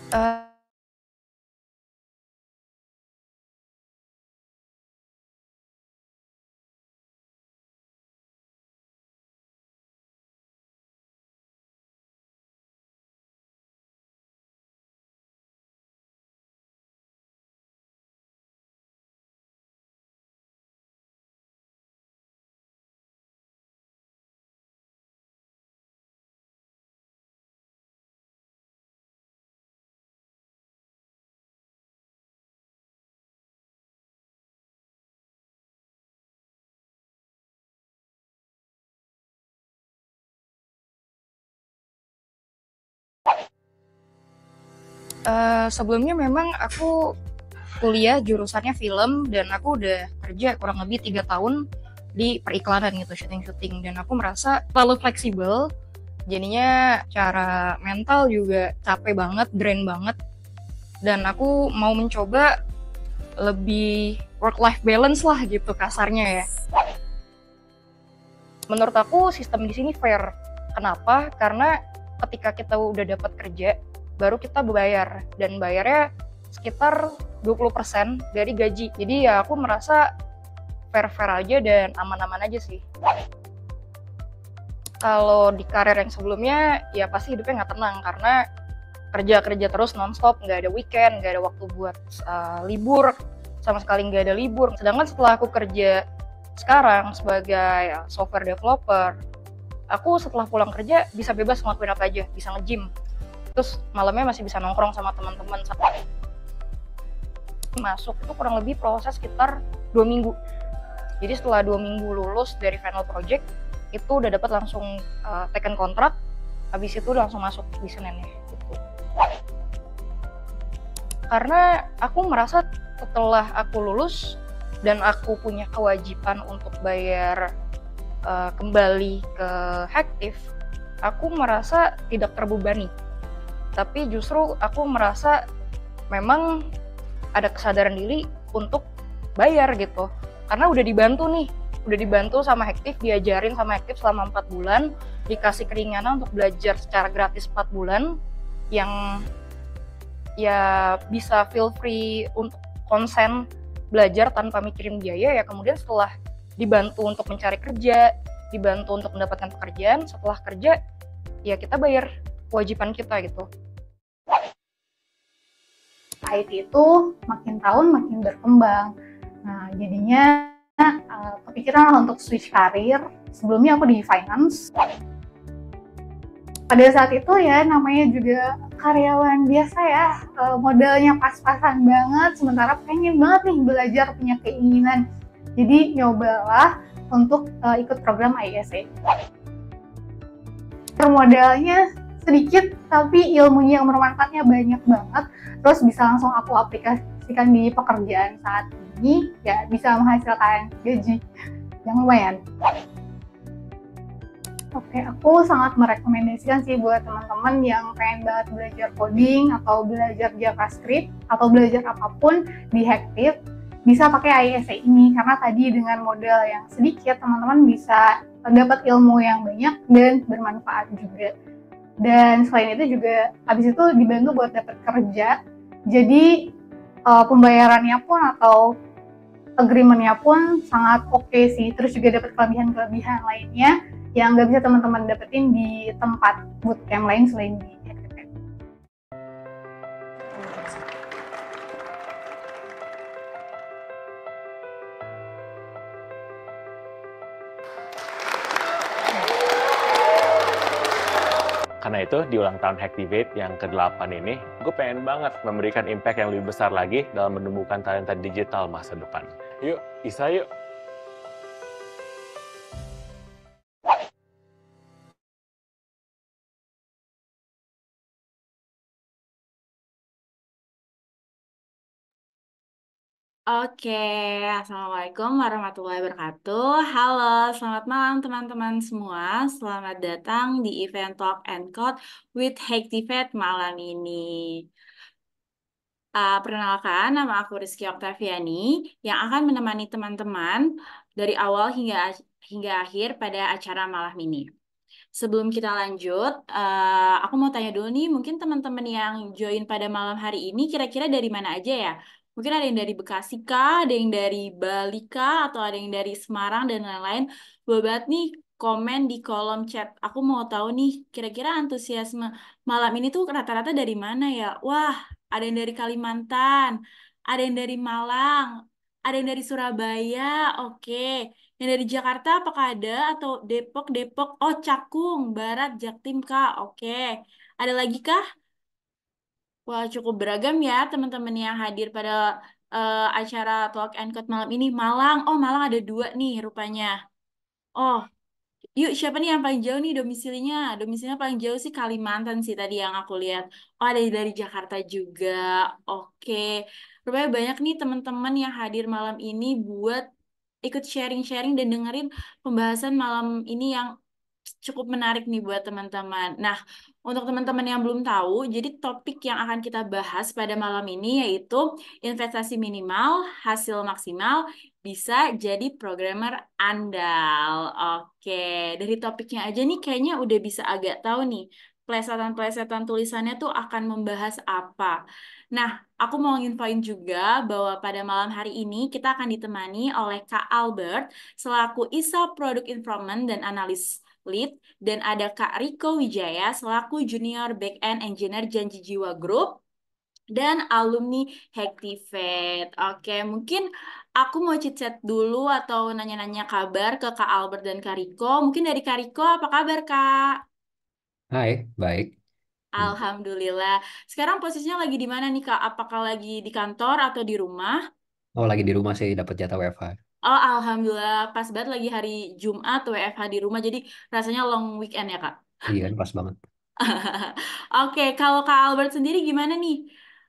Eh, Sebelumnya memang aku kuliah jurusannya film dan aku udah kerja kurang lebih 3 tahun di periklanan gitu, syuting-syuting, dan aku merasa terlalu fleksibel, jadinya cara mental juga capek banget, drain banget, dan aku mau mencoba lebih work life balance lah gitu kasarnya ya. Menurut aku sistem di sini fair. Kenapa? Karena ketika kita udah dapat kerja, baru kita bayar, dan bayarnya sekitar 20% dari gaji. Jadi ya aku merasa fair-fair aja dan aman-aman aja sih. Kalau di karir yang sebelumnya, ya pasti hidupnya nggak tenang karena kerja-kerja terus nonstop, nggak ada weekend, nggak ada waktu buat libur, sama sekali nggak ada libur. Sedangkan setelah aku kerja sekarang sebagai software developer, aku setelah pulang kerja bisa bebas ngelakuin apa aja, bisa nge-gym, terus malamnya masih bisa nongkrong sama teman-teman. Masuk itu kurang lebih proses sekitar 2 minggu. Jadi setelah 2 minggu lulus dari final project, itu udah dapat langsung taken kontrak, habis itu langsung masuk di Seninnya gitu. Karena aku merasa setelah aku lulus dan aku punya kewajiban untuk bayar kembali ke Hektif, aku merasa tidak terbebani. Tapi justru aku merasa memang ada kesadaran diri untuk bayar gitu. Karena udah dibantu sama Hektif, diajarin sama Hektif selama 4 bulan, dikasih keringanan untuk belajar secara gratis 4 bulan, yang ya bisa feel free untuk konsen belajar tanpa mikirin biaya ya. Kemudian setelah dibantu untuk mencari kerja, dibantu untuk mendapatkan pekerjaan, setelah kerja ya kita bayar kewajiban kita gitu. IT itu makin tahun makin berkembang. Nah, jadinya kepikiran untuk switch karir. Sebelumnya aku di finance. Pada saat itu ya namanya juga karyawan biasa ya, modalnya pas-pasan banget, sementara pengen banget nih belajar, punya keinginan. Jadi nyobalah untuk ikut program ISA. Modalnya sedikit tapi ilmunya yang bermanfaatnya banyak banget, terus bisa langsung aku aplikasikan di pekerjaan saat ini, ya bisa menghasilkan gaji yang lumayan. Oke, aku sangat merekomendasikan sih buat teman-teman yang pengen banget belajar coding atau belajar JavaScript atau belajar apapun di Hektif, bisa pakai ISA ini, karena tadi dengan modal yang sedikit teman-teman bisa dapat ilmu yang banyak dan bermanfaat juga. Dan selain itu juga habis itu dibantu buat dapat kerja, jadi pembayarannya pun atau agreement-nya pun sangat oke sih. Terus juga dapat kelebihan-kelebihan lainnya yang nggak bisa teman-teman dapetin di tempat bootcamp lain selain di Hektif. Karena itu, di ulang tahun Hektivate yang ke-8 ini, gue pengen banget memberikan impact yang lebih besar lagi dalam menumbuhkan talenta digital masa depan. Yuk, Isa yuk. Oke, Assalamualaikum warahmatullahi wabarakatuh. Halo, selamat malam teman-teman semua. Selamat datang di event Talk and Code with Hektifed malam ini. Perkenalkan, nama aku Rizky Oktaviani yang akan menemani teman-teman dari awal hingga akhir pada acara malam ini. Sebelum kita lanjut, aku mau tanya dulu nih, mungkin teman-teman yang join pada malam hari ini kira-kira dari mana aja ya? Mungkin ada yang dari Bekasi kah, ada yang dari Bali kah, atau ada yang dari Semarang dan lain-lain. Boleh banget nih komen di kolom chat. Aku mau tahu nih, kira-kira antusiasme malam ini tuh rata-rata dari mana ya? Wah, ada yang dari Kalimantan, ada yang dari Malang, ada yang dari Surabaya. Oke. Yang dari Jakarta apakah ada atau Depok, Depok? Oh, Cakung, Barat, Jaktim, Kak. Oke. Ada lagi kah? Wah, cukup beragam ya teman-teman yang hadir pada acara Talk and Code malam ini. Malang. Oh, Malang ada dua nih rupanya. Oh, yuk, siapa nih yang paling jauh nih domisilinya? Domisilinya paling jauh sih Kalimantan sih tadi yang aku lihat. Oh, ada dari Jakarta juga. Oke. Rupanya banyak nih teman-teman yang hadir malam ini buat ikut sharing-sharing dan dengerin pembahasan malam ini yang cukup menarik nih buat teman-teman. Nah, untuk teman-teman yang belum tahu, jadi topik yang akan kita bahas pada malam ini yaitu investasi minimal, hasil maksimal, bisa jadi programmer andal. Oke, dari topiknya aja nih kayaknya udah bisa agak tahu nih, plesetan-plesetan tulisannya tuh akan membahas apa. Nah, aku mau nginfoin juga bahwa pada malam hari ini kita akan ditemani oleh Kak Albert selaku ISA Product Improvement dan Analis Lead, dan ada Kak Riko Wijaya selaku Junior Backend Engineer Janji Jiwa Group dan alumni Hektifed. Oke, mungkin aku mau chat dulu atau nanya-nanya kabar ke Kak Albert dan Kak Riko. Mungkin dari Kak Riko, apa kabar Kak? Hai, baik. Hmm. Alhamdulillah. Sekarang posisinya lagi di mana nih Kak? Apakah lagi di kantor atau di rumah? Oh, lagi di rumah sih dapat jatah WFH. Oh, Alhamdulillah. Pas banget lagi hari Jumat, WFH di rumah. Jadi rasanya long weekend ya Kak? Iya kan pas banget. Oke, kalau Kak Albert sendiri gimana nih?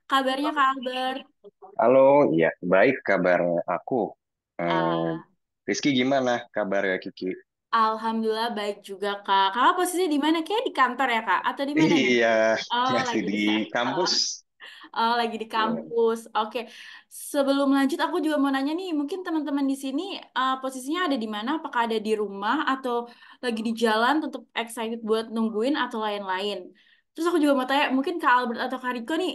Kabarnya Kak Albert? Halo, iya, baik kabar aku. Eh, Ah, Rizky gimana kabar ya Kiki? Alhamdulillah baik juga Kak. Kakak posisinya di mana? Kayak di kantor ya Kak? Atau di mana nih? Iya, Oh, masih lagi di di kantor. kampus. Oh, lagi di Ya. kampus. Oke. Sebelum lanjut, aku juga mau nanya nih, mungkin teman-teman di sini posisinya ada di mana? Apakah ada di rumah atau lagi di jalan, tetap excited buat nungguin atau lain-lain? Terus aku juga mau tanya, mungkin Kak Albert atau Kak Riko nih,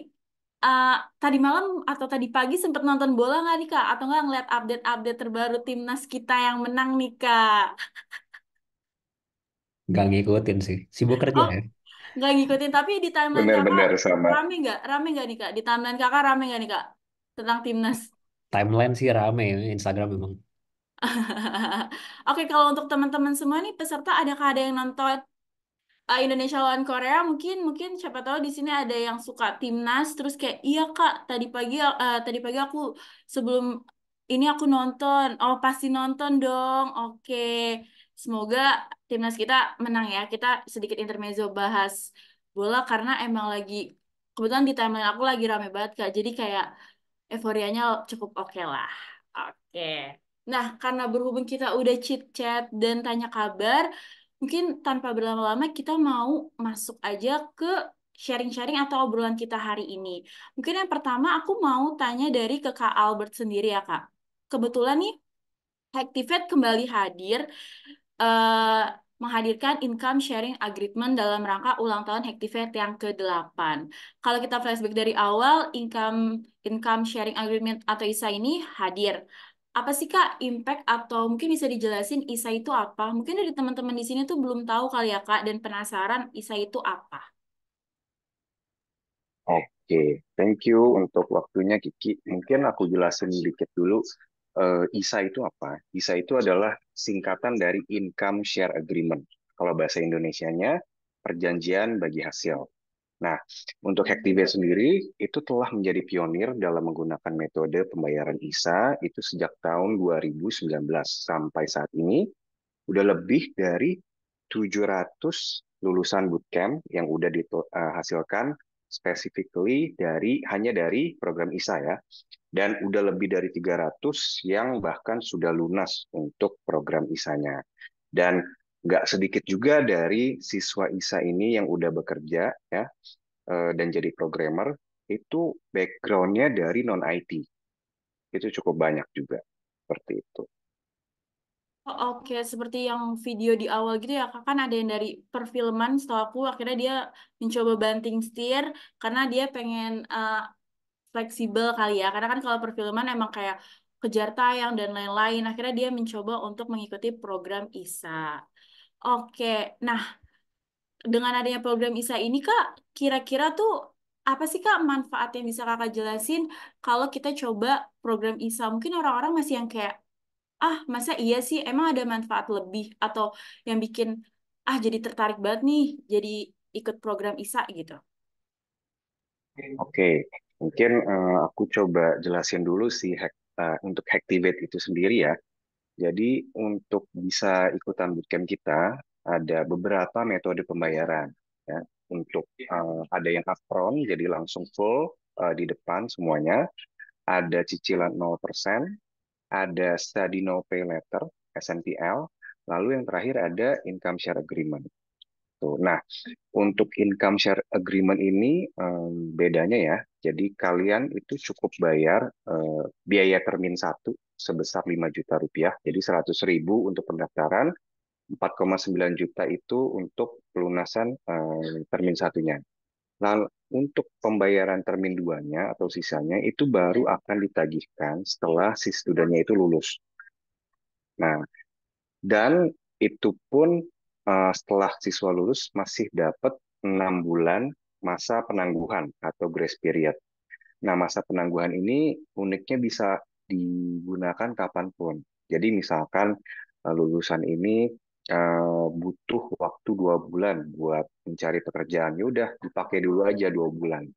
eh, tadi malam atau tadi pagi sempat nonton bola nggak nih Kak? Atau nggak ngeliat update-update terbaru timnas kita yang menang nih Kak? Gak ngikutin sih. Sibuk kerja Oh, ya. nggak ngikutin, tapi di timeline Kakak Benar-benar sama. rame nggak? Rame nggak nih Kak? Di timeline Kakak rame nggak nih Kak? Tentang timnas? Timeline sih rame ya, Instagram memang. Oke, kalau untuk teman-teman semua nih peserta, adakah ada yang nonton Indonesia lawan Korea? Mungkin mungkin siapa tahu di sini ada yang suka timnas, terus kayak iya Kak, tadi pagi aku sebelum ini aku nonton. Oh, pasti nonton dong. Oke. Semoga timnas kita menang ya. Kita sedikit intermezzo bahas bola karena emang lagi kebetulan di timeline aku lagi rame banget Kak. Jadi kayak euforianya cukup oke lah. Oke. Nah, karena berhubung kita udah chit-chat dan tanya kabar, mungkin tanpa berlama-lama kita mau masuk aja ke sharing-sharing atau obrolan kita hari ini. Mungkin yang pertama aku mau tanya dari ke Kak Albert sendiri ya, Kak. Kebetulan nih, Hacktivate kembali hadir eh, menghadirkan income sharing agreement dalam rangka ulang tahun Hacktivate yang ke-8. Kalau kita flashback dari awal, income income sharing agreement atau ISA ini hadir. Apa sih Kak impact atau mungkin bisa dijelasin ISA itu apa? Mungkin dari teman-teman di sini tuh belum tahu kali ya Kak dan penasaran ISA itu apa. Oke, thank you untuk waktunya Kiki. Mungkin aku jelasin dikit dulu. ISA itu apa? ISA itu adalah singkatan dari Income Share Agreement. Kalau bahasa Indonesianya, perjanjian bagi hasil. Nah, untuk Hacktivate sendiri itu telah menjadi pionir dalam menggunakan metode pembayaran ISA itu sejak tahun 2019 sampai saat ini udah lebih dari 700 lulusan bootcamp yang udah dihasilkan specifically hanya dari program ISA ya. Dan udah lebih dari 300 yang bahkan sudah lunas untuk program ISA-nya. Dan nggak sedikit juga dari siswa ISA ini yang udah bekerja ya dan jadi programmer itu background-nya dari non-IT. Itu cukup banyak juga seperti itu. Oh, oke, seperti yang video di awal gitu ya, Kak. Kan ada yang dari perfilman, setahu aku akhirnya dia mencoba banting setir karena dia pengen fleksibel kali ya. Karena kan kalau perfilman emang kayak kejar tayang dan lain-lain. Akhirnya dia mencoba untuk mengikuti program ISA. Oke, nah dengan adanya program ISA ini Kak, kira-kira tuh apa sih Kak manfaat yang bisa Kakak jelasin kalau kita coba program ISA? Mungkin orang-orang masih yang kayak, ah masa iya sih emang ada manfaat lebih atau yang bikin jadi tertarik banget nih jadi ikut program ISA gitu. Oke, mungkin aku coba jelasin dulu untuk Hacktivate itu sendiri ya. Jadi untuk bisa ikutan bootcamp kita ada beberapa metode pembayaran ya. Untuk ada yang upfront jadi langsung full di depan semuanya, ada cicilan 0%, ada study no pay letter SNPL, lalu yang terakhir ada income share agreement. Tuh. Nah, untuk income share agreement ini bedanya ya. Jadi kalian itu cukup bayar biaya termin satu sebesar 5 juta rupiah. Jadi 100.000 untuk pendaftaran, 4,9 juta itu untuk pelunasan termin satunya. Lalu untuk pembayaran termin duanya atau sisanya itu baru akan ditagihkan setelah si studennya itu lulus. Nah, dan itu pun setelah siswa lulus masih dapat 6 bulan masa penangguhan atau grace period. Nah, masa penangguhan ini uniknya bisa digunakan kapanpun. Jadi misalkan lulusan ini butuh waktu 2 bulan buat mencari pekerjaan, ya udah dipakai dulu aja 2 bulan.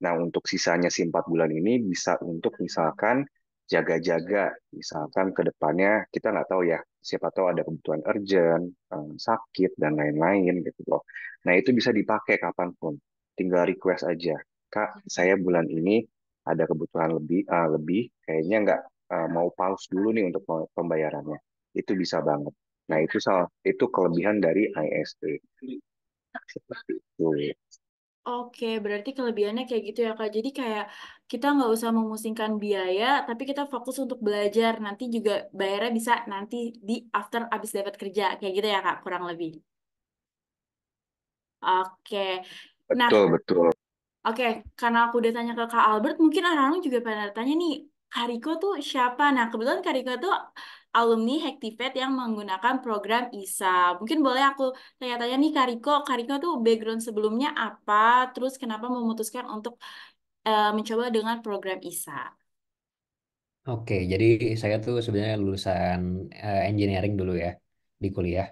Nah, untuk sisanya si 4 bulan ini bisa untuk misalkan jaga-jaga, misalkan ke depannya kita nggak tahu ya, siapa tahu ada kebutuhan urgent, sakit, dan lain-lain gitu loh. Nah, itu bisa dipakai kapanpun. Tinggal request aja, Kak, saya bulan ini ada kebutuhan lebih, kayaknya nggak mau pause dulu nih untuk pembayarannya. Itu bisa banget. Nah, itu kelebihan dari IST. Seperti itu. Oke, berarti kelebihannya kayak gitu ya Kak. Jadi kayak kita nggak usah memusingkan biaya, tapi kita fokus untuk belajar. Nanti juga bayarnya bisa nanti di after abis dapat kerja. Kayak gitu ya Kak, kurang lebih. Oke. Nah, Betul, betul. oke, karena aku udah tanya ke Kak Albert, mungkin orang-orang juga pada tanya nih, Kak Riko tuh siapa? Nah, kebetulan Kak Riko tuh alumni Hacktivate yang menggunakan program ISA. Mungkin boleh aku tanya-tanya nih Kak Riko tuh background sebelumnya apa? Terus kenapa memutuskan untuk mencoba dengan program ISA? Oke, jadi saya tuh sebenarnya lulusan engineering dulu ya di kuliah.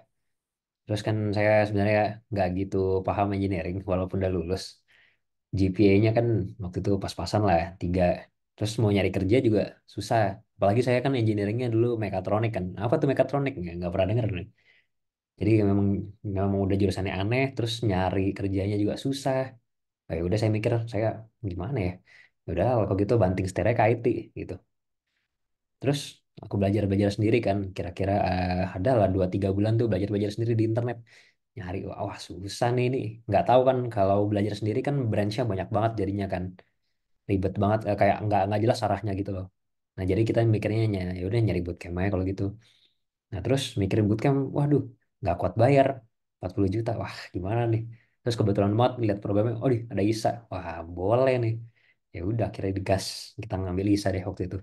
Terus kan saya sebenarnya nggak gitu paham engineering walaupun udah lulus. GPA-nya kan waktu itu pas-pasan lah, 3. Terus mau nyari kerja juga susah. Apalagi saya kan engineeringnya dulu mekatronik kan. Apa tuh mekatronik? Nggak pernah denger nih. Jadi memang udah jurusannya aneh, terus nyari kerjanya juga susah. Ya udah saya mikir saya gimana ya? Ya udah kalau gitu banting setirnya ke IT gitu. Terus aku belajar-belajar sendiri kan. Kira-kira ada lah 2-3 bulan tuh belajar-belajar sendiri di internet. Nyari, wah susah nih ini. Nggak tahu kan kalau belajar sendiri kan branchnya banyak banget jadinya kan. Ribet banget, kayak nggak jelas arahnya gitu loh. Nah jadi kita mikirnya ya udah nyari bootcamp aja kalau gitu. Nah terus mikirin bootcamp, waduh nggak kuat bayar 40 juta, wah gimana nih. Terus kebetulan banget lihat programnya, oh di ada ISA, wah boleh nih. Ya udah akhirnya digas, kita ngambil ISA deh waktu itu.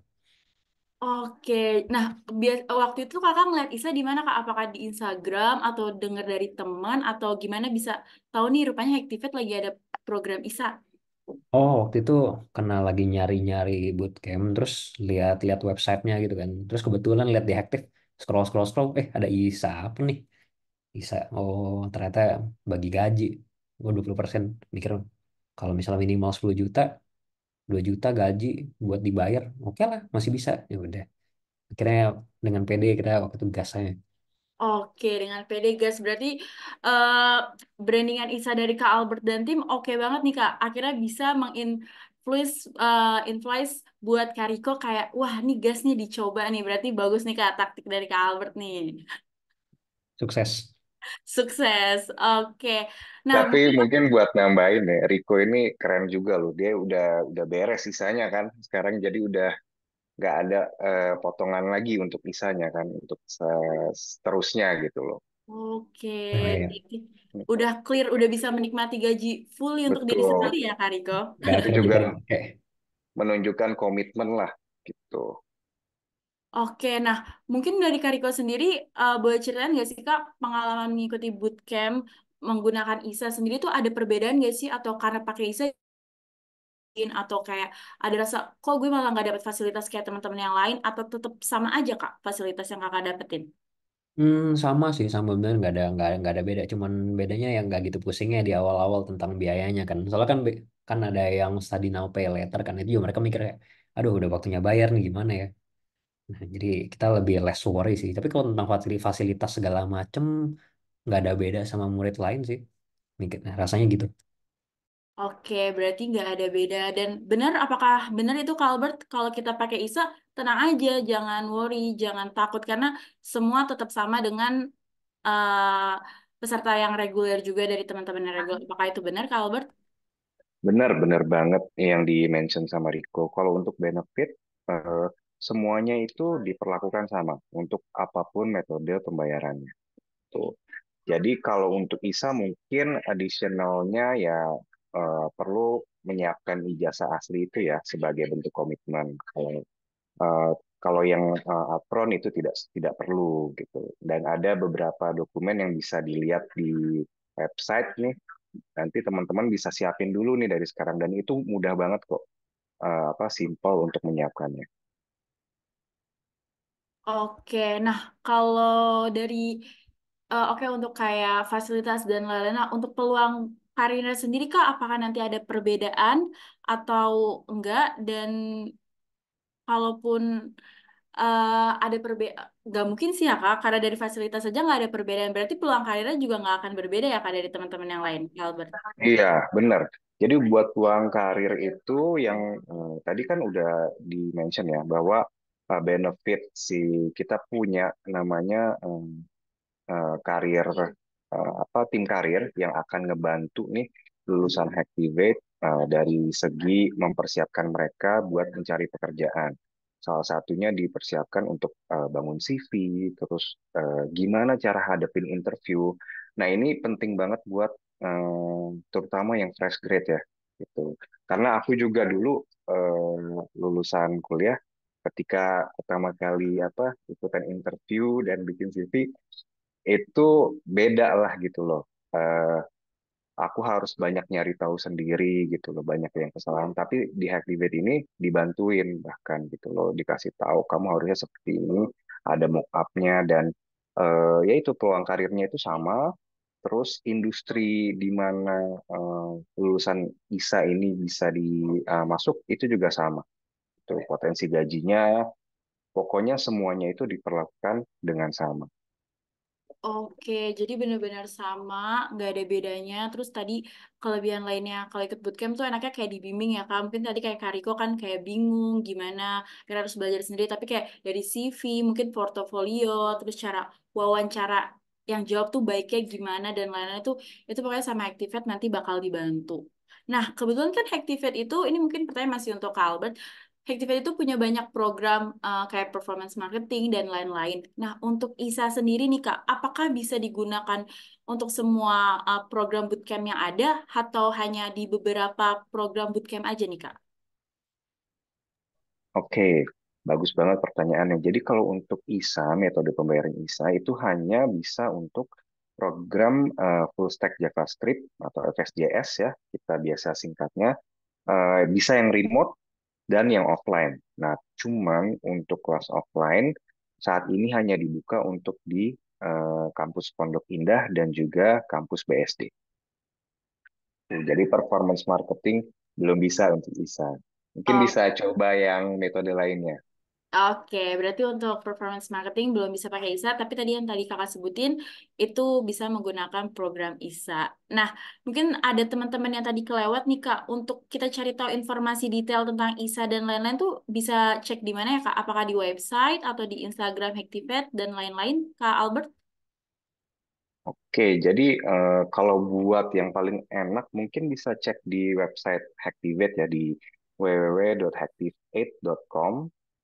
Oke, nah waktu itu kakak ngeliat Isa di mana kak? Apakah di Instagram atau dengar dari teman atau gimana bisa tahu nih rupanya Hacktivate lagi ada program Isa? Oh waktu itu kena lagi nyari-nyari bootcamp, terus lihat-lihat websitenya gitu kan. Terus kebetulan lihat di Active, scroll scroll scroll, ada ISA apa nih? ISA, oh ternyata bagi gaji. gue 20%. Mikir kalau misalnya minimal 10 juta, 2 juta gaji buat dibayar, oke lah, masih bisa. Ya udah. Akhirnya dengan PD kita waktu itu gas aja. Oke, dengan PD Gas berarti eh brandingan Isa dari Kak Albert dan tim oke banget nih Kak. Akhirnya bisa influence buat Kak Riko kayak wah nih gas nih dicoba nih. Berarti bagus nih Kak taktik dari Kak Albert nih. Sukses. Sukses. Oke. Nah, Tapi mungkin mungkin buat nambahin ya, Rico ini keren juga loh. Dia udah beres sisanya kan. Sekarang jadi udah nggak ada potongan lagi untuk sisanya kan, untuk seterusnya gitu loh. oke. Nah ya, Udah clear, udah bisa menikmati gaji fully untuk diri sendiri Betul. ya Kak Riko. nggak Itu perlu juga dipakai. menunjukkan komitmen lah gitu. Oke, nah mungkin dari Kariko sendiri boleh ceritain nggak sih Kak pengalaman mengikuti bootcamp menggunakan ISA sendiri tuh ada perbedaan nggak sih atau karena pakai ISA atau kayak ada rasa kok gue malah nggak dapat fasilitas kayak teman-teman yang lain atau tetap sama aja Kak fasilitas yang Kakak dapetin? Sama sih, sama bener nggak ada beda. Cuman bedanya yang nggak gitu pusingnya di awal-awal tentang biayanya kan. Soalnya kan kan ada yang study now pay later kan itu juga mereka mikir kayak, aduh udah waktunya bayar nih gimana ya. Nah, jadi kita lebih less worry sih. Tapi kalau tentang fasilitas segala macem nggak ada beda sama murid lain sih. Nah, rasanya gitu. Oke, berarti nggak ada beda. Dan benar, apakah benar itu Kalbert kalau kita pakai ISA, tenang aja, jangan worry, jangan takut karena semua tetap sama dengan peserta yang reguler juga dari teman-teman yang reguler. Apakah itu benar, Kalbert? Benar-benar banget yang di-mention sama Rico. Kalau untuk benefit, eh, semuanya itu diperlakukan sama untuk apapun metode pembayarannya. Tuh. Jadi kalau untuk ISA mungkin additionalnya ya perlu menyiapkan ijazah asli itu ya sebagai bentuk komitmen. Eh, kalau yang upfront itu tidak tidak perlu gitu. Dan ada beberapa dokumen yang bisa dilihat di website nih. Nanti teman-teman bisa siapin dulu nih dari sekarang dan itu mudah banget kok simple untuk menyiapkannya. Oke, nah kalau dari oke untuk kayak fasilitas dan lain-lain, nah, untuk peluang karirnya sendiri Kak, apakah nanti ada perbedaan atau enggak? Dan kalaupun ada perbedaan, nggak mungkin sih ya Kak, karena dari fasilitas saja nggak ada perbedaan, berarti peluang karirnya juga nggak akan berbeda ya Kak dari teman-teman yang lain, Albert. Iya, benar. Jadi buat peluang karir itu yang tadi kan udah di-mention ya bahwa benefit si kita punya namanya karir tim karir yang akan ngebantu nih lulusan Hacktivate dari segi mempersiapkan mereka buat mencari pekerjaan. Salah satunya dipersiapkan untuk bangun CV, terus gimana cara hadapin interview. Nah, ini penting banget buat terutama yang fresh grade ya, gitu. Karena aku juga dulu lulusan kuliah ketika pertama kali ikutan interview dan bikin CV itu beda lah gitu loh. Eh, aku harus banyak nyari tahu sendiri gitu loh, banyak yang kesalahan. Tapi di Hacktivate ini dibantuin bahkan gitu loh, dikasih tahu kamu harusnya seperti ini, ada mock up-nya dan ya itu peluang karirnya itu sama. Terus industri di mana lulusan ISA ini bisa dimasuk itu juga sama. Tuh, potensi gajinya, pokoknya semuanya itu diperlakukan dengan sama. Oke, jadi benar-benar sama, nggak ada bedanya. Terus tadi kelebihan lainnya kalau ikut bootcamp tuh enaknya kayak dibimbing ya Kak. Mungkin tadi kayak Kariko kan kayak bingung gimana, kita harus belajar sendiri. Tapi kayak dari CV, mungkin portofolio, terus cara wawancara yang jawab tuh baiknya gimana dan lain-lain itu pokoknya sama Activate nanti bakal dibantu. Nah, kebetulan kan Activate itu, ini mungkin pertanyaan masih untuk Kak Albert, Activate itu punya banyak program kayak performance marketing dan lain-lain. Nah, untuk ISA sendiri nih Kak, apakah bisa digunakan untuk semua program bootcamp yang ada atau hanya di beberapa program bootcamp aja nih Kak? Oke, bagus banget pertanyaannya. Jadi kalau untuk ISA, metode pembayaran ISA itu hanya bisa untuk program full stack JavaScript atau FSJS ya, kita biasa singkatnya. Bisa yang remote dan yang offline. Nah, cuman untuk kelas offline saat ini hanya dibuka untuk di kampus Pondok Indah dan juga kampus BSD. Jadi performance marketing belum bisa untuk ISA. Mungkin Oh, bisa coba yang metode lainnya. oke, berarti untuk performance marketing belum bisa pakai ISA, tapi tadi yang tadi kakak sebutin itu bisa menggunakan program ISA. Nah, mungkin ada teman-teman yang tadi kelewat nih Kak, untuk kita cari tahu informasi detail tentang ISA dan lain-lain tuh bisa cek di mana ya Kak? Apakah di website atau di Instagram Hactivate dan lain-lain, Kak Albert? Oke, jadi kalau buat yang paling enak mungkin bisa cek di website Hacktivate ya di www.hacktivate.com.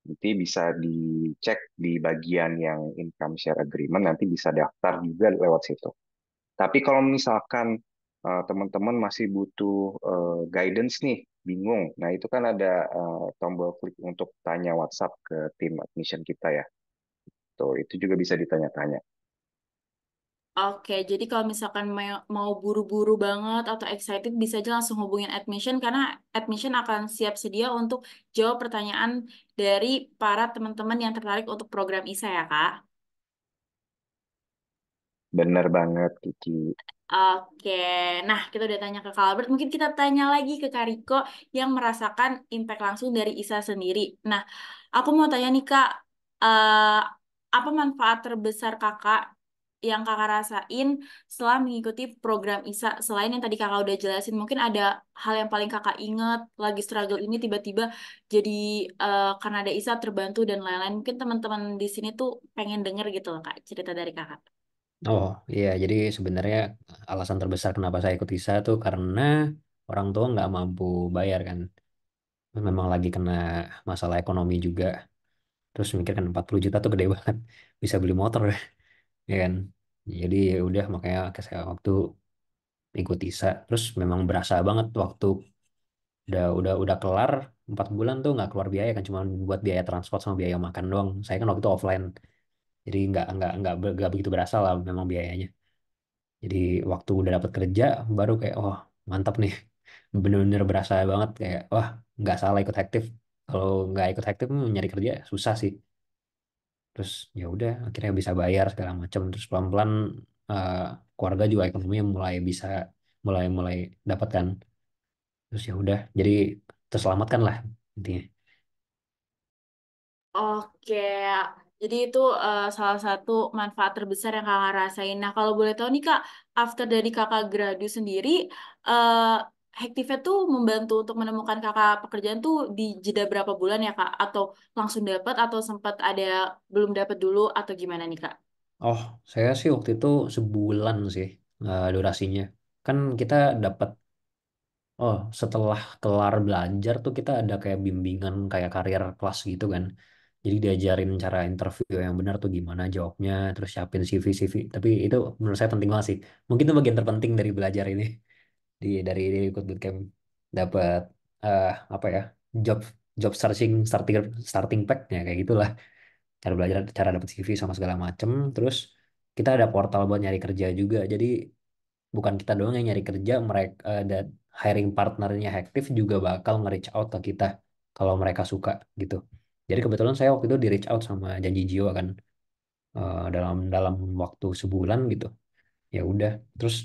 Nanti bisa dicek di bagian yang income share agreement, nanti bisa daftar juga lewat situ. Tapi kalau misalkan teman-teman masih butuh guidance nih, bingung, nah itu kan ada tombol klik untuk tanya WhatsApp ke tim admission kita ya. Tuh, itu juga bisa ditanya-tanya. Oke, jadi kalau misalkan mau buru-buru banget atau excited bisa aja langsung hubungin admission karena admission akan siap sedia untuk jawab pertanyaan dari para teman-teman yang tertarik untuk program ISA ya, Kak. Bener banget, Kiki. Oke, nah kita udah tanya ke Kak Albert, mungkin kita tanya lagi ke Kak Riko yang merasakan impact langsung dari ISA sendiri. Nah, aku mau tanya nih Kak, eh, apa manfaat terbesar Kakak yang Kakak rasain setelah mengikuti program ISA? Selain yang tadi Kakak udah jelasin, mungkin ada hal yang paling Kakak inget, lagi struggle ini tiba-tiba jadi karena ada ISA terbantu dan lain-lain. Mungkin teman-teman di sini tuh pengen denger gitu loh Kak, cerita dari Kakak. Oh iya, jadi sebenarnya alasan terbesar kenapa saya ikut ISA tuh karena orang tua nggak mampu bayar kan. Memang lagi kena masalah ekonomi juga. Terus mikir kan 40 juta tuh gede banget. Bisa beli motor ya kan. Jadi ya udah makanya saya waktu ikut ISA. Terus memang berasa banget waktu udah kelar 4 bulan tuh nggak keluar biaya kan cuma buat biaya transport sama biaya makan doang. Saya kan waktu itu offline. Jadi nggak begitu berasa lah memang biayanya. Jadi waktu udah dapat kerja baru kayak oh mantap nih, bener-bener berasa banget kayak wah nggak salah ikut aktif. Kalau nggak ikut aktif nyari kerja susah sih. Terus ya udah akhirnya bisa bayar segala macam. Terus pelan-pelan eh, keluarga juga ekonominya mulai bisa mulai mulai dapat kan. Terus ya udah jadi terselamatkan lah intinya. Oke, jadi itu salah satu manfaat terbesar yang kakak rasain. Nah, kalau boleh tahu nih kak, after dari kakak gradu sendiri, uh, Hektive tuh membantu untuk menemukan kakak pekerjaan tuh di jeda berapa bulan ya kak? Atau langsung dapat atau sempat ada belum dapat dulu atau gimana nih kak? Oh, saya sih waktu itu sebulan sih durasinya. Kan kita dapat, oh setelah kelar belajar tuh kita ada kayak bimbingan kayak karir kelas gitu kan. Jadi diajarin cara interview yang benar tuh gimana jawabnya, terus siapin CV. Tapi itu menurut saya penting banget sih. Mungkin itu bagian terpenting dari belajar ini. Dari ikut bootcamp dapat eh apa ya job job searching starting starting pack ya kayak gitulah cara belajar cara dapat CV sama segala macem. Terus kita ada portal buat nyari kerja juga, jadi bukan kita doang yang nyari kerja, mereka dan hiring partnernya Hektif juga bakal nge-reach out ke kita kalau mereka suka gitu. Jadi kebetulan saya waktu itu di reach out sama Janji Jiwa kan dalam dalam waktu sebulan gitu. Ya udah, terus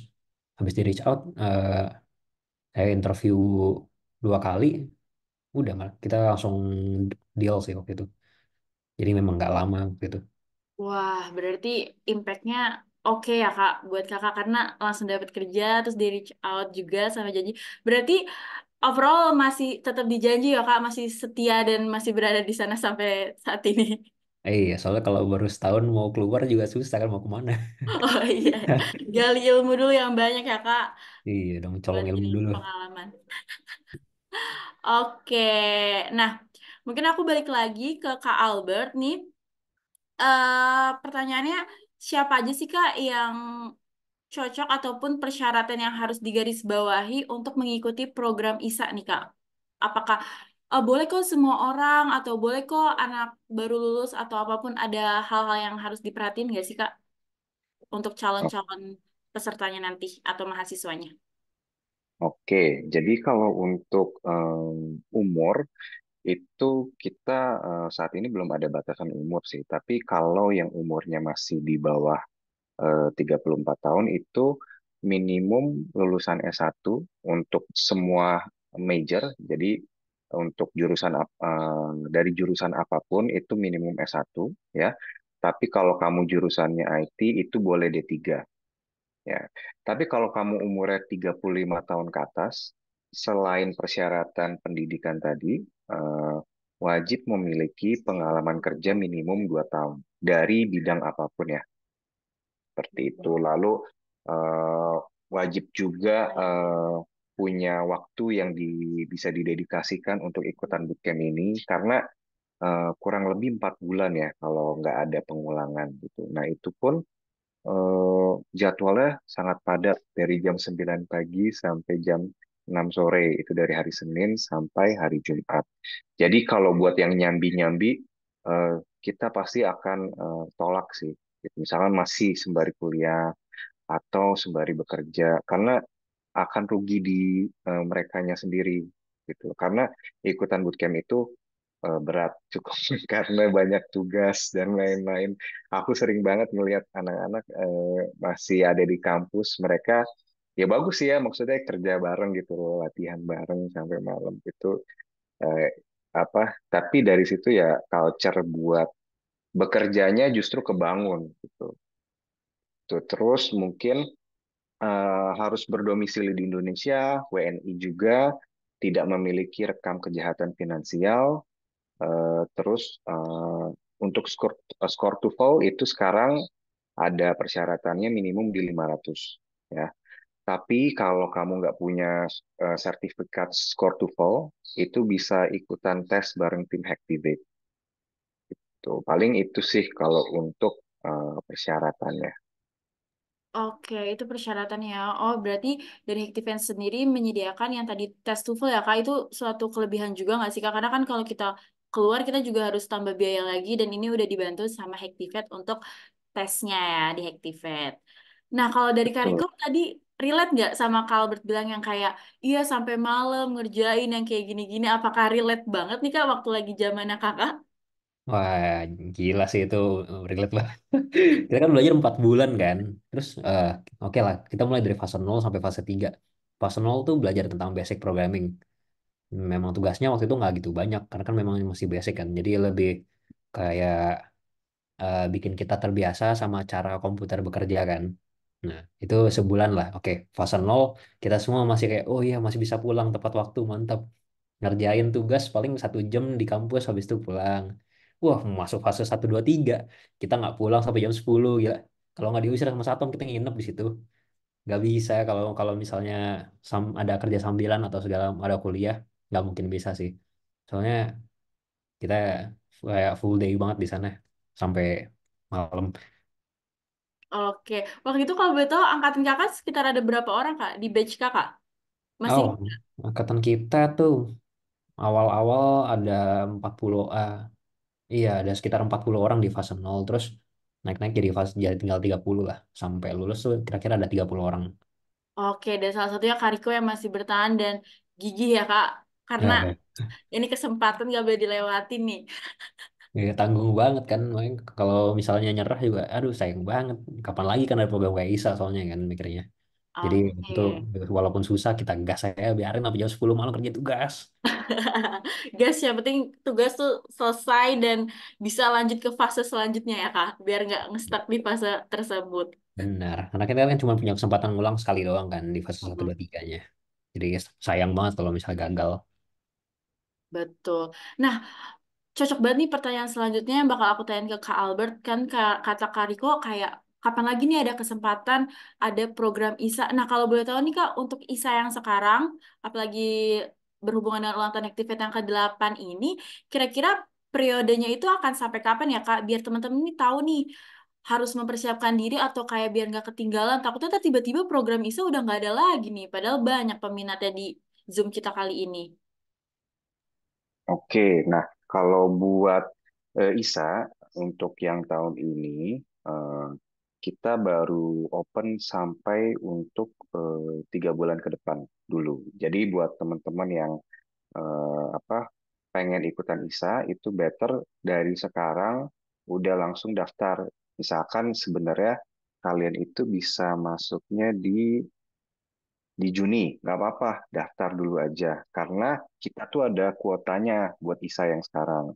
habis di reach out saya interview 2 kali, udah kita langsung deal sih waktu itu. Jadi memang nggak lama gitu. Wah, berarti impact-nya oke ya Kak buat Kakak karena langsung dapat kerja terus di reach out juga sama janji. Berarti overall masih tetap dijanji ya Kak, masih setia dan masih berada di sana sampai saat ini. Iya, soalnya kalau baru setahun mau keluar juga susah kan mau kemana. Oh iya, gali ilmu dulu yang banyak ya Kak Iya dong, colong buat ilmu ini dulu. pengalaman. Oke, nah mungkin aku balik lagi ke Kak Albert nih. Pertanyaannya siapa aja sih Kak yang cocok ataupun persyaratan yang harus digarisbawahi untuk mengikuti program ISA nih Kak? Apakah boleh kok semua orang atau boleh kok anak baru lulus atau apapun ada hal-hal yang harus diperhatiin nggak sih Kak untuk calon-calon pesertanya nanti atau mahasiswanya? Oke, jadi kalau untuk umur itu kita saat ini belum ada batasan umur sih. Tapi kalau yang umurnya masih di bawah 34 tahun itu minimum lulusan S1 untuk semua major. Jadi untuk dari jurusan apapun itu minimum S1 ya. Tapi kalau kamu jurusannya IT itu boleh D3 ya. Tapi kalau kamu umurnya 35 tahun ke atas, selain persyaratan pendidikan tadi, wajib memiliki pengalaman kerja minimum 2 tahun dari bidang apapun ya. Seperti itu. Lalu eh, wajib juga punya waktu yang bisa didedikasikan untuk ikutan bootcamp ini karena kurang lebih 4 bulan ya kalau nggak ada pengulangan gitu. Nah itu pun jadwalnya sangat padat dari jam 9 pagi sampai jam 6 sore itu dari hari Senin sampai hari Jumat. Jadi kalau buat yang nyambi-nyambi kita pasti akan tolak sih. Gitu. Misalkan masih sembari kuliah atau sembari bekerja karena akan rugi di merekanya sendiri gitu. Karena ikutan bootcamp itu berat cukup karena banyak tugas dan lain-lain. Aku sering banget melihat anak-anak masih ada di kampus, mereka ya bagus sih ya maksudnya kerja bareng gitu loh, latihan bareng sampai malam itu eh, tapi dari situ ya culture buat bekerjanya justru kebangun gitu. Tuh, terus mungkin harus berdomisili di Indonesia, WNI juga, tidak memiliki rekam kejahatan finansial. Terus untuk skor TOEFL itu sekarang ada persyaratannya minimum di 500 ya. Tapi kalau kamu nggak punya sertifikat skor TOEFL, itu bisa ikutan tes bareng tim Hacktivate. Tuh, paling itu sih kalau untuk persyaratannya. Oke, itu persyaratannya. Oh, berarti dari Activate sendiri menyediakan yang tadi tes TOEFL ya, Kak, itu suatu kelebihan juga nggak sih, Kak? Karena kan kalau kita keluar, kita juga harus tambah biaya lagi, dan ini udah dibantu sama Activate untuk tesnya ya di Activate. Nah, kalau dari Kariko Betul. tadi relate nggak sama Kak Albert bilang yang kayak, iya sampai malam ngerjain yang kayak gini-gini, apakah relate banget nih, Kak, waktu lagi zamannya Kakak? Wah, gila sih itu relate banget. Kita kan belajar 4 bulan kan. Terus oke lah, kita mulai dari fase 0 sampai fase 3. Fase 0 tuh belajar tentang basic programming. Memang tugasnya waktu itu nggak gitu banyak, karena kan memang masih basic kan. Jadi lebih kayak bikin kita terbiasa sama cara komputer bekerja kan. Nah, itu sebulan lah. Oke, fase 0 kita semua masih kayak, oh iya masih bisa pulang tepat waktu, mantap. Ngerjain tugas paling 1 jam di kampus habis itu pulang. Wah, masuk fase 1, 2, 3 kita nggak pulang sampai jam 10 gila. Kalau nggak diusir sama satpam kita nginep di situ. Nggak bisa kalau kalau misalnya ada kerja sambilan atau segala ada kuliah, nggak mungkin bisa sih. Soalnya kita kayak full day banget di sana sampai malam. Oke, waktu itu kalau boleh tahu angkatan Kakak sekitar ada berapa orang, Kak, di batch Kakak? Masih Oh, angkatan kita tuh awal-awal ada 40 iya ada sekitar 40 orang di fase 0 terus naik-naik jadi tinggal 30 lah. Sampai lulus tuh kira-kira ada 30 orang. oke, dan salah satunya Kariko yang masih bertahan dan gigih ya, Kak. Karena Nah, ini kesempatan nggak boleh dilewatin nih. ya, tanggung banget kan. Makanya kalau misalnya nyerah juga, aduh sayang banget. Kapan lagi kan ada program kayak ISA soalnya kan mikirnya. Jadi Oke. itu walaupun susah kita gas saya biarin sampai jam 10 malam kerja tugas. Guys, yang penting tugas tuh selesai dan bisa lanjut ke fase selanjutnya ya, Kak. Biar nggak ngestak di fase tersebut. Benar. Karena kita kan cuma punya kesempatan ngulang sekali doang kan di fase 1, 2, 3-nya. Jadi sayang banget kalau misalnya gagal. Betul. Nah, cocok banget nih pertanyaan selanjutnya yang bakal aku tanyain ke Kak Albert. Kan kata Kak Riko kayak, kapan lagi nih ada kesempatan ada program ISA. Nah, kalau boleh tahu nih Kak, untuk ISA yang sekarang, apalagi berhubungan dengan ulang tahun Activate yang ke-8 ini, kira-kira periodenya itu akan sampai kapan ya Kak? Biar teman-teman ini tahu nih, harus mempersiapkan diri atau kayak biar nggak ketinggalan. Takutnya ntar tiba-tiba program ISA udah nggak ada lagi nih, padahal banyak peminatnya di Zoom kita kali ini. Oke, nah kalau buat ISA untuk yang tahun ini eh, kita baru open sampai untuk 3 bulan ke depan dulu. Jadi buat teman-teman yang pengen ikutan ISA itu better dari sekarang udah langsung daftar. Misalkan sebenarnya kalian itu bisa masuknya di di Juni, nggak apa-apa, daftar dulu aja. Karena kita tuh ada kuotanya buat ISA yang sekarang.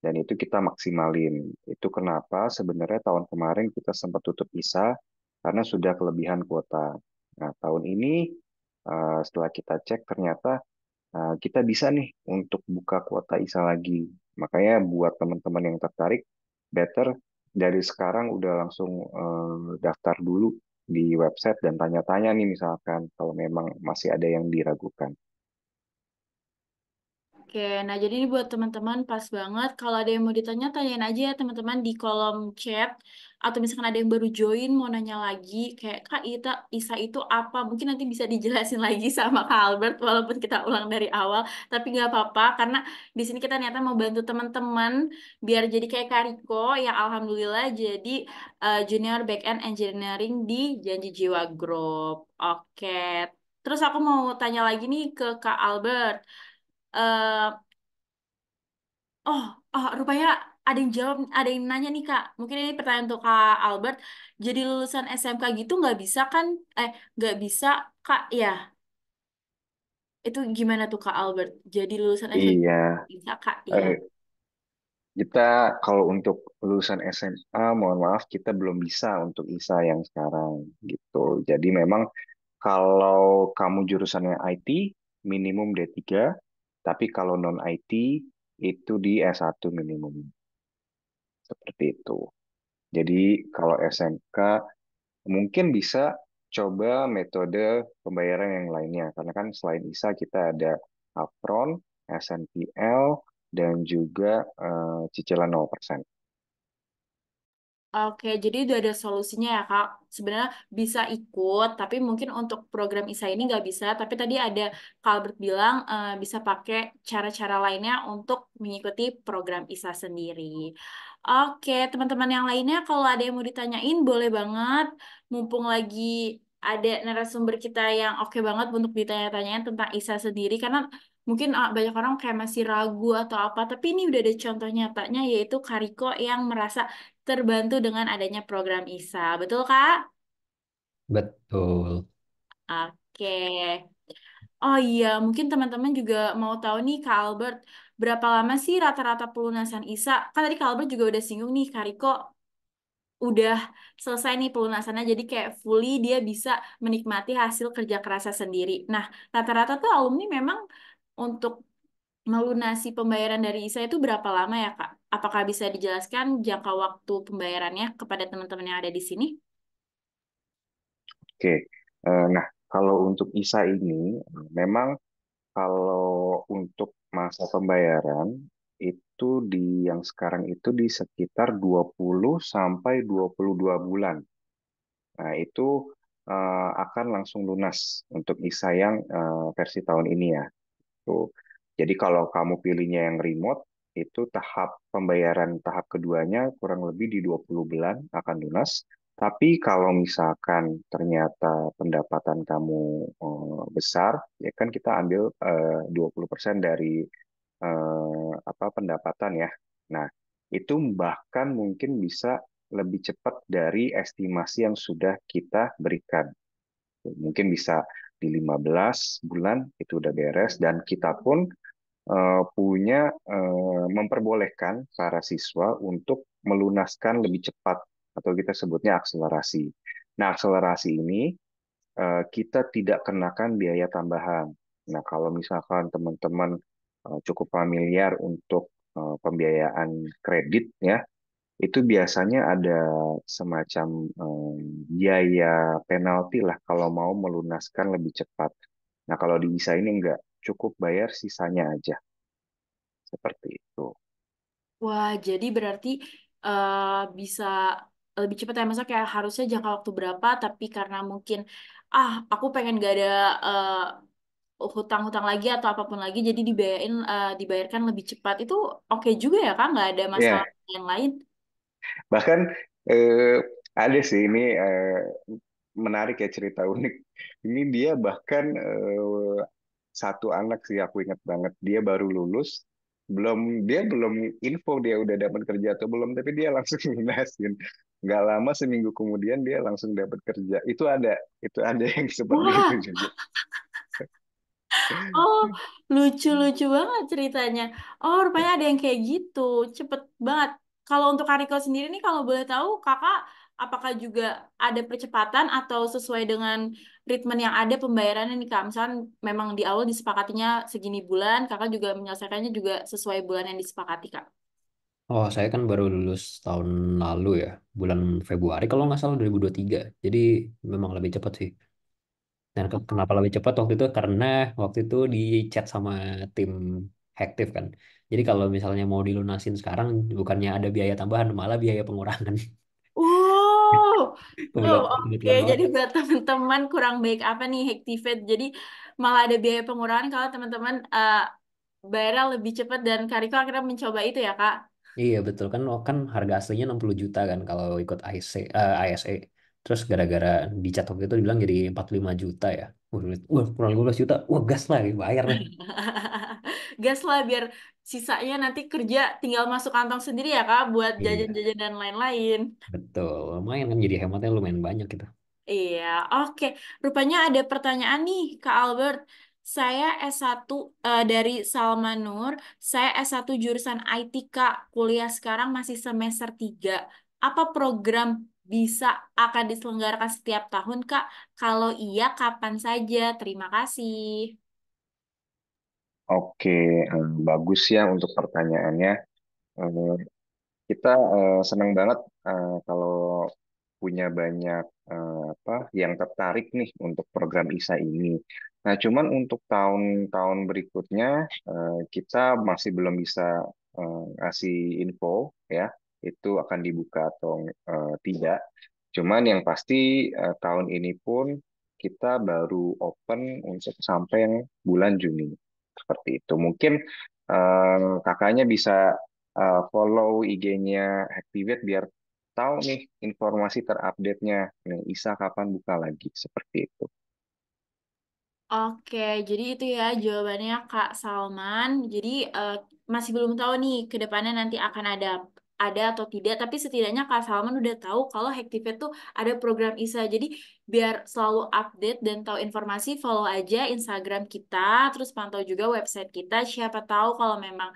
Dan itu kita maksimalin. Itu kenapa sebenarnya tahun kemarin kita sempat tutup ISA karena sudah kelebihan kuota. Nah, tahun ini setelah kita cek ternyata kita bisa nih untuk buka kuota ISA lagi. Makanya buat teman-teman yang tertarik, better dari sekarang udah langsung daftar dulu di website dan tanya-tanya nih misalkan kalau memang masih ada yang diragukan. Oke, nah jadi ini buat teman-teman pas banget. Kalau ada yang mau ditanya, tanyain aja ya teman-teman di kolom chat. Atau misalkan ada yang baru join, mau nanya lagi, kayak Kak Isa itu apa? Mungkin nanti bisa dijelasin lagi sama Kak Albert, walaupun kita ulang dari awal. Tapi nggak apa-apa, karena di sini kita niatnya mau bantu teman-teman, biar jadi kayak Kak Riko, yang Alhamdulillah jadi Junior Backend Engineering di Janji Jiwa Group. Oke, terus aku mau tanya lagi nih ke Kak Albert. eh oh, rupanya ada yang jawab, ada yang nanya nih Kak. Mungkin ini pertanyaan untuk Kak Albert. Jadi lulusan SMK gitu nggak bisa kan? Nggak bisa Kak? Ya, itu gimana tuh Kak Albert? Jadi lulusan SMK Iya, bisa Kak? Ya. eh, kita kalau untuk lulusan SMA, mohon maaf kita belum bisa untuk ISA yang sekarang gitu. Jadi memang kalau kamu jurusannya IT, minimum D3, tapi kalau non IT itu di S1 minimum. Seperti itu. Jadi kalau SMK mungkin bisa coba metode pembayaran yang lainnya. Karena kan selain ISA kita ada upfront, SNPL, dan juga cicilan 0%. Oke, jadi udah ada solusinya ya Kak. Sebenarnya bisa ikut, tapi mungkin untuk program ISA ini nggak bisa. Tapi tadi ada Kak Albert bilang bisa pakai cara-cara lainnya untuk mengikuti program ISA sendiri. Oke, teman-teman yang lainnya kalau ada yang mau ditanyain boleh banget. Mumpung lagi ada narasumber kita yang oke banget untuk ditanya-tanyain tentang ISA sendiri. Karena mungkin banyak orang kayak masih ragu atau apa. Tapi ini udah ada contoh nyatanya yaitu Kariko yang merasa terbantu dengan adanya program ISA. Betul, Kak? Betul. Oke. Oh iya, mungkin teman-teman juga mau tahu nih, Kak Albert, berapa lama sih rata-rata pelunasan ISA? Kan tadi Kak Albert juga udah singgung nih, Kak Riko udah selesai nih pelunasannya, jadi kayak fully dia bisa menikmati hasil kerja kerasnya sendiri. Nah, rata-rata tuh alumni memang untuk melunasi pembayaran dari ISA itu berapa lama ya, Kak? Apakah bisa dijelaskan jangka waktu pembayarannya kepada teman-teman yang ada di sini? Oke. Nah, kalau untuk ISA ini, memang kalau untuk masa pembayaran itu di yang sekarang itu di sekitar 20 sampai 22 bulan. Nah, itu akan langsung lunas untuk ISA yang versi tahun ini ya. Tuh. Jadi kalau kamu pilihnya yang remote, itu tahap pembayaran tahap keduanya kurang lebih di 20 bulan akan lunas. Tapi kalau misalkan ternyata pendapatan kamu besar, ya kan kita ambil 20% dari apa pendapatan ya. Nah, itu bahkan mungkin bisa lebih cepat dari estimasi yang sudah kita berikan. Mungkin bisa di 15 bulan itu udah beres dan kita pun punya memperbolehkan para siswa untuk melunaskan lebih cepat atau kita sebutnya akselerasi. Nah, akselerasi ini kita tidak kenakan biaya tambahan. Nah, kalau misalkan teman-teman cukup familiar untuk pembiayaan kredit ya, itu biasanya ada semacam biaya penalti lah kalau mau melunaskan lebih cepat. Nah, kalau di ISA ini enggak, cukup bayar sisanya aja. Seperti itu. Wah, jadi berarti eh, bisa lebih cepat ya. Masa kayak harusnya jangka waktu berapa, tapi karena mungkin, aku pengen gak ada hutang-hutang lagi atau apapun lagi, jadi dibayarkan lebih cepat. Itu oke juga ya, Kak? Nggak ada masalah Ya, yang lain? bahkan eh, ada sih ini menarik ya cerita unik. Ini dia bahkan satu anak sih aku ingat banget. Dia baru lulus, dia belum info dia udah dapat kerja atau belum, tapi dia langsung lunasin. nggak lama seminggu kemudian dia langsung dapat kerja. Itu ada yang seperti itu Wah, juga. oh, lucu-lucu banget ceritanya. Oh, rupanya ada yang kayak gitu. Cepet banget. Kalau untuk Kariko sendiri nih, kalau boleh tahu, kakak apakah juga ada percepatan atau sesuai dengan ritme yang ada pembayarannya nih, Kak? Misalnya memang di awal disepakatinya segini bulan, kakak juga menyelesaikannya juga sesuai bulan yang disepakati, Kak. Oh, saya kan baru lulus tahun lalu ya, bulan Februari kalau nggak salah 2023. Jadi memang lebih cepat sih. Dan kenapa lebih cepat waktu itu? Karena waktu itu di chat sama tim Hektif kan. Jadi kalau misalnya mau dilunasin sekarang, bukannya ada biaya tambahan, malah biaya pengurangan. Wow, Kebetulan, oke. kebetulan banget. Jadi buat teman-teman kurang baik apa nih Hektifed. Jadi malah ada biaya pengurangan kalau teman-teman bayarnya lebih cepat dan Kariko akhirnya mencoba itu ya, Kak. Iya betul kan, kan harga aslinya 60 juta kan kalau ikut IC, ISE. Terus gara-gara di chat waktu itu dibilang jadi 45 juta ya. Kurang 15 juta. Wah, gas lah, bayar lah. Gas lah biar sisanya nanti kerja tinggal masuk kantong sendiri ya, Kak, buat Iya, jajan-jajan dan lain-lain. betul. Lumayan kan jadi hematnya lumayan banyak gitu. Iya, oke. Rupanya ada pertanyaan nih, Kak Albert. Saya S1 dari Salmanur. Saya S1 jurusan IT, Kak. Kuliah sekarang masih semester 3. Apa program bisa akan diselenggarakan setiap tahun, Kak? Kalau iya, kapan saja? Terima kasih. Oke, bagus ya untuk pertanyaannya. Eh, Kita senang banget kalau punya banyak apa yang tertarik nih untuk program ISA ini. Nah, cuman untuk tahun-tahun berikutnya kita masih belum bisa ngasih info ya, itu akan dibuka atau tidak. Cuman yang pasti tahun ini pun kita baru open untuk sampai yang bulan Juni. Seperti itu. Mungkin kakaknya bisa follow IG-nya Activate biar tahu nih informasi terupdate-nya. Nih, ISA kapan buka lagi. Seperti itu. Oke, jadi itu ya jawabannya Kak Salman. Jadi eh, masih belum tahu nih ke depannya nanti akan ada atau tidak. Tapi setidaknya Kak Salman udah tahu kalau Hektifet tuh ada program ISA. Jadi biar selalu update dan tahu informasi, follow aja Instagram kita, terus pantau juga website kita. Siapa tahu kalau memang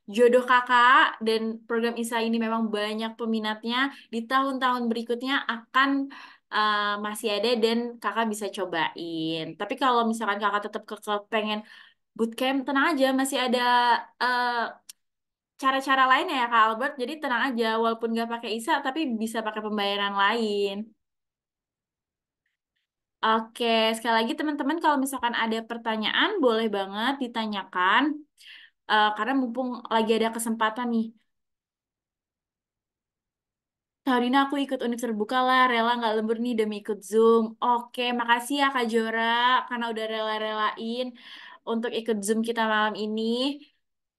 jodoh kakak dan program ISA ini memang banyak peminatnya di tahun-tahun berikutnya akan masih ada dan kakak bisa cobain. Tapi kalau misalkan kakak tetap pengen bootcamp, tenang aja, masih ada eh, cara-cara lain ya Kak Albert. Jadi tenang aja, walaupun nggak pakai ISA, tapi bisa pakai pembayaran lain. Oke, sekali lagi teman-teman kalau misalkan ada pertanyaan, boleh banget ditanyakan. Karena mumpung lagi ada kesempatan nih. Tahun ini aku ikut univ terbuka lah, rela nggak lembur nih demi ikut Zoom. Oke, makasih ya Kak Jora, karena udah rela-relain untuk ikut Zoom kita malam ini.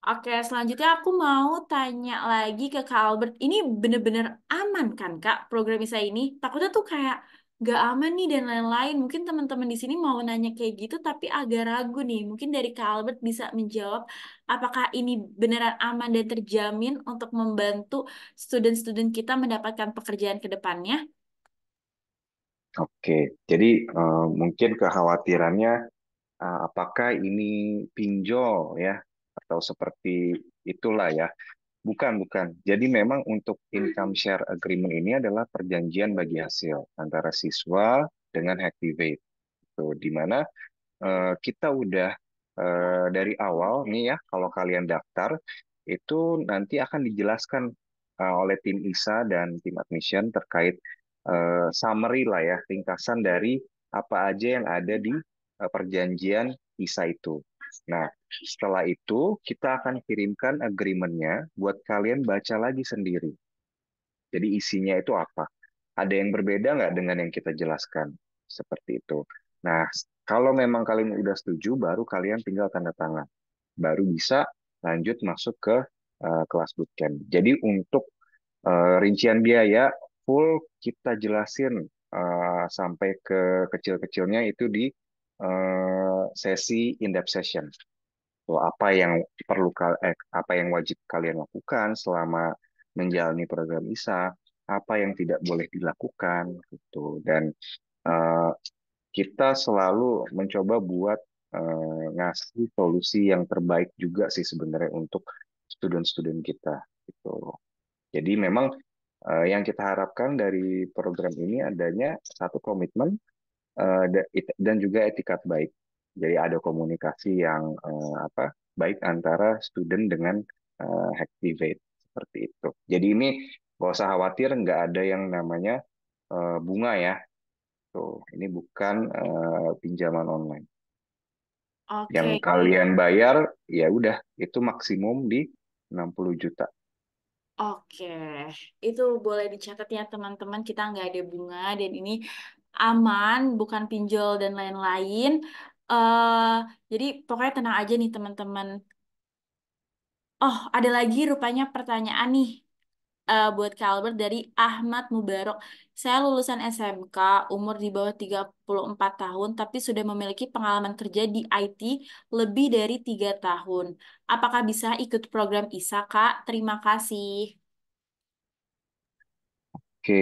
Oke, selanjutnya aku mau tanya lagi ke Kak Albert. Ini bener-bener aman kan Kak program visa ini? Takutnya tuh kayak nggak aman nih dan lain-lain. Mungkin teman-teman di sini mau nanya kayak gitu tapi agak ragu nih. Mungkin dari Kak Albert bisa menjawab apakah ini beneran aman dan terjamin untuk membantu student-student kita mendapatkan pekerjaan ke depannya? Oke, jadi mungkin kekhawatirannya apakah ini pinjol ya atau seperti itulah ya. Bukan, bukan. Jadi memang untuk income share agreement ini adalah perjanjian bagi hasil antara siswa dengan Hacktivate. Tuh, di mana kita udah dari awal nih ya, kalau kalian daftar itu nanti akan dijelaskan oleh tim ISA dan tim admission terkait summary lah ya, ringkasan dari apa aja yang ada di perjanjian ISA itu. Nah, setelah itu kita akan kirimkan agreement-nya buat kalian baca lagi sendiri. Jadi isinya itu apa? Ada yang berbeda nggak dengan yang kita jelaskan? Seperti itu. Nah, kalau memang kalian udah setuju, baru kalian tinggal tanda tangan. Baru bisa lanjut masuk ke kelas bootcamp. Jadi untuk rincian biaya full kita jelasin sampai ke kecil-kecilnya itu di sesi in-depth session. So, apa yang apa yang wajib kalian lakukan selama menjalani program ISA, apa yang tidak boleh dilakukan gitu. Dan eh, kita selalu mencoba buat ngasih solusi yang terbaik juga sih sebenarnya untuk student-student kita gitu. Jadi memang yang kita harapkan dari program ini adanya satu komitmen dan juga etikat baik. Jadi ada komunikasi yang baik antara student dengan Hacktivate seperti itu. Jadi ini nggak usah khawatir, nggak ada yang namanya bunga ya. Tuh, ini bukan pinjaman online. Yang Oke, kalian bayar ya udah itu maksimum di 60 juta. oke. Itu boleh dicatat ya teman-teman, kita nggak ada bunga dan ini aman, bukan pinjol dan lain-lain. eh jadi pokoknya tenang aja nih teman-teman. Oh, ada lagi rupanya pertanyaan nih buat Kak Albert dari Ahmad Mubarok. Saya lulusan SMK, umur di bawah 34 tahun, tapi sudah memiliki pengalaman kerja di IT lebih dari 3 tahun. Apakah bisa ikut program ISA, Kak? Terima kasih. Oke,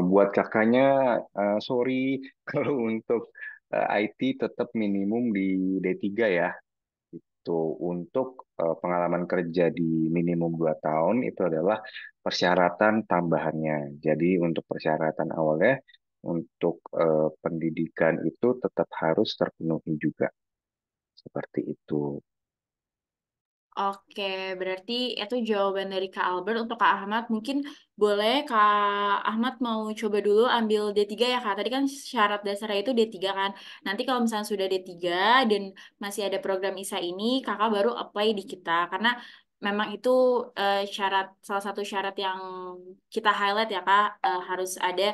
buat kakaknya, sorry kalau untuk IT tetap minimum di D3 ya. Tuh, untuk pengalaman kerja di minimum 2 tahun itu adalah persyaratan tambahannya. Jadi untuk persyaratan awalnya, untuk pendidikan itu tetap harus terpenuhi juga. Seperti itu. Oke, berarti itu jawaban dari Kak Albert. Untuk Kak Ahmad, mungkin boleh Kak Ahmad mau coba dulu ambil D3 ya Kak. Tadi kan syarat dasarnya itu D3 kan. Nanti kalau misalnya sudah D3 dan masih ada program ISA ini, Kakak baru apply di kita. Karena memang itu salah satu syarat yang kita highlight ya Kak, harus ada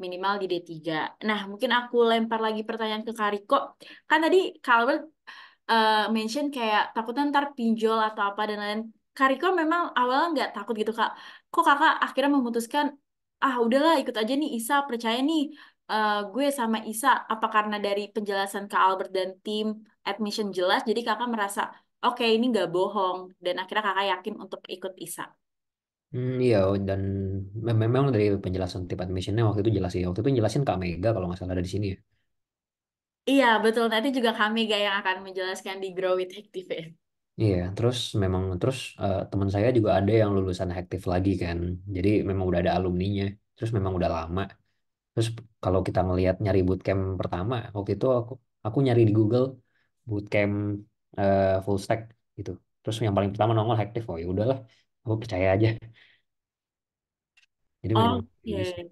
minimal di D3. Nah, mungkin aku lempar lagi pertanyaan ke Kak Riko. Kan tadi Kak Albert mention kayak takutnya ntar pinjol atau apa dan lain. Kariko memang awalnya nggak takut gitu Kak. Kok Kakak akhirnya memutuskan, ah udahlah ikut aja nih Isa, percaya nih gue sama Isa. Apa karena dari penjelasan Kak Albert dan tim admission jelas, jadi Kakak merasa, oke ini nggak bohong. Dan akhirnya Kakak yakin untuk ikut Isa. Iya, dan memang dari penjelasan tip admissionnya waktu itu jelas sih. Waktu itu jelasin Kak Mega kalau nggak salah ada di sini ya. Iya, betul. Nanti juga kami gak yang akan menjelaskan di Grow with Activate. Iya, terus teman saya juga ada yang lulusan aktif lagi kan. Jadi memang udah ada alumninya. Terus memang udah lama. Terus kalau kita ngelihat nyari bootcamp pertama, waktu itu aku nyari di Google bootcamp full stack gitu. Terus yang paling pertama nongol aktif. Oh ya udahlah, aku percaya aja. Jadi memang bisa. Oke.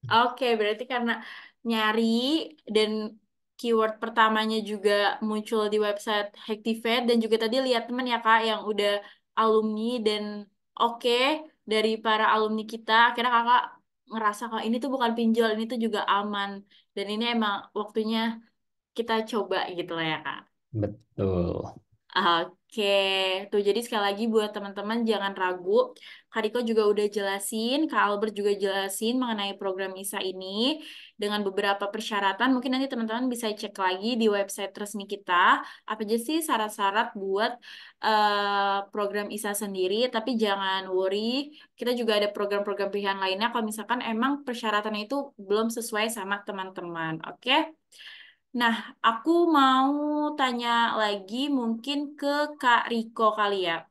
Oke, berarti karena nyari dan keyword pertamanya juga muncul di website Hacktivate dan juga tadi lihat teman ya Kak yang udah alumni dan oke dari para alumni kita akhirnya Kakak ngerasa kalau ini tuh bukan pinjol, ini tuh juga aman dan ini emang waktunya kita coba gitu lah ya Kak. Betul. Oke, tuh jadi sekali lagi buat teman-teman jangan ragu. Kak Riko juga udah jelasin, Kak Albert juga jelasin mengenai program ISA ini dengan beberapa persyaratan. Mungkin nanti teman-teman bisa cek lagi di website resmi kita. Apa aja sih syarat-syarat buat program ISA sendiri. Tapi jangan worry, kita juga ada program-program pilihan lainnya kalau misalkan emang persyaratannya itu belum sesuai sama teman-teman. Oke? Nah, aku mau tanya lagi mungkin ke Kak Riko kali ya.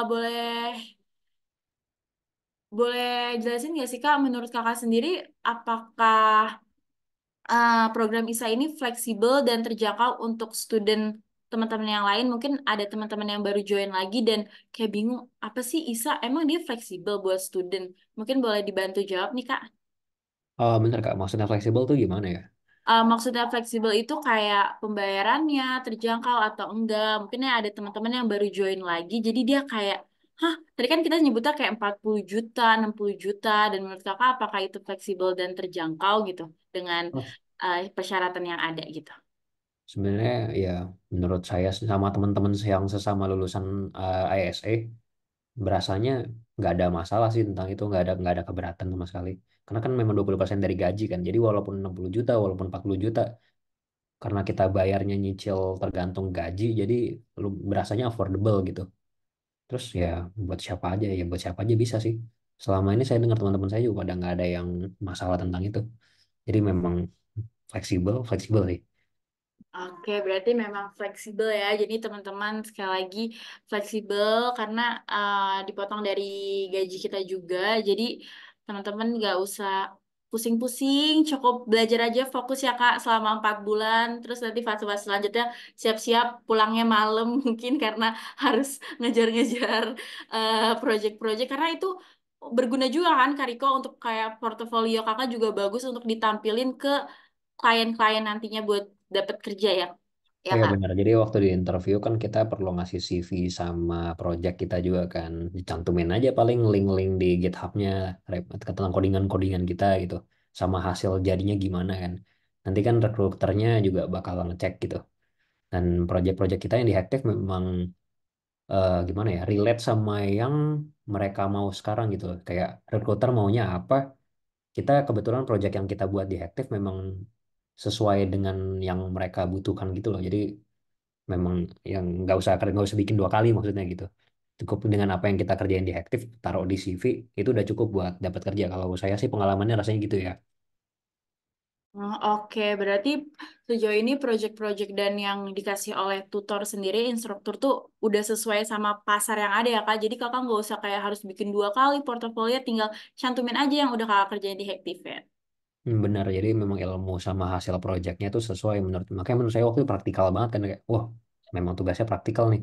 Boleh boleh jelasin nggak sih Kak, menurut Kakak sendiri, apakah program ISA ini fleksibel dan terjangkau untuk student teman-teman yang lain? Mungkin ada teman-teman yang baru join lagi dan kayak bingung, apa sih ISA? Emang dia fleksibel buat student? Mungkin boleh dibantu jawab nih Kak. Oh, bentar Kak, maksudnya fleksibel tuh gimana ya? Maksudnya fleksibel itu kayak pembayarannya terjangkau atau enggak. Mungkin ya ada teman-teman yang baru join lagi, jadi dia kayak, hah, tadi kan kita nyebutnya kayak 40 juta, 60 juta, dan menurut kakak apakah itu fleksibel dan terjangkau gitu dengan Oh, persyaratan yang ada gitu. sebenarnya ya menurut saya sama teman-teman yang sesama lulusan ISA berasanya nggak ada masalah sih tentang itu, nggak ada keberatan sama sekali. Karena kan memang 20% dari gaji kan. Jadi walaupun 60 juta, walaupun 40 juta, karena kita bayarnya nyicil tergantung gaji, jadi lu berasanya affordable gitu. Terus ya buat siapa aja bisa sih. selama ini saya dengar teman-teman saya juga pada nggak ada yang masalah tentang itu. Jadi memang fleksibel, fleksibel sih. Oke, berarti memang fleksibel ya. Jadi teman-teman sekali lagi fleksibel karena dipotong dari gaji kita juga. Jadi teman-teman nggak usah pusing-pusing, cukup belajar aja fokus ya Kak selama 4 bulan. Terus nanti fase-fase selanjutnya siap-siap pulangnya malam mungkin karena harus ngejar-ngejar project-project karena itu berguna juga kan Kak Riko untuk kayak portofolio Kakak juga bagus untuk ditampilin ke klien-klien nantinya buat dapat kerja ya, Oh ya ya Kak. benar. Jadi waktu di interview kan kita perlu ngasih CV sama project kita juga kan. Dicantumin aja paling link-link di GitHub-nya tentang codingan-codingan kita gitu. Sama hasil jadinya gimana kan. Nanti kan rekruternya juga bakal ngecek gitu. Dan project-project kita yang di Hacktiv memang gimana ya, relate sama yang mereka mau sekarang gitu. Kayak recruiter maunya apa, kita kebetulan project yang kita buat di Hacktiv memang sesuai dengan yang mereka butuhkan gitu loh. Jadi memang yang nggak usah bikin 2 kali maksudnya gitu. Cukup dengan apa yang kita kerjain di Hacktiv, taruh di CV, itu udah cukup buat dapat kerja. Kalau saya sih pengalamannya rasanya gitu ya. Oh, oke, berarti sejauh ini project-project dan yang dikasih oleh tutor sendiri, instruktur tuh udah sesuai sama pasar yang ada ya Kak. Jadi Kakak nggak usah kayak harus bikin 2 kali portofolio, tinggal cantumin aja yang udah Kakak kerjain di Hacktivate. Benar, jadi memang ilmu sama hasil projectnya itu sesuai makanya menurut saya waktu itu praktikal banget kan kayak, wah memang tugasnya praktikal nih.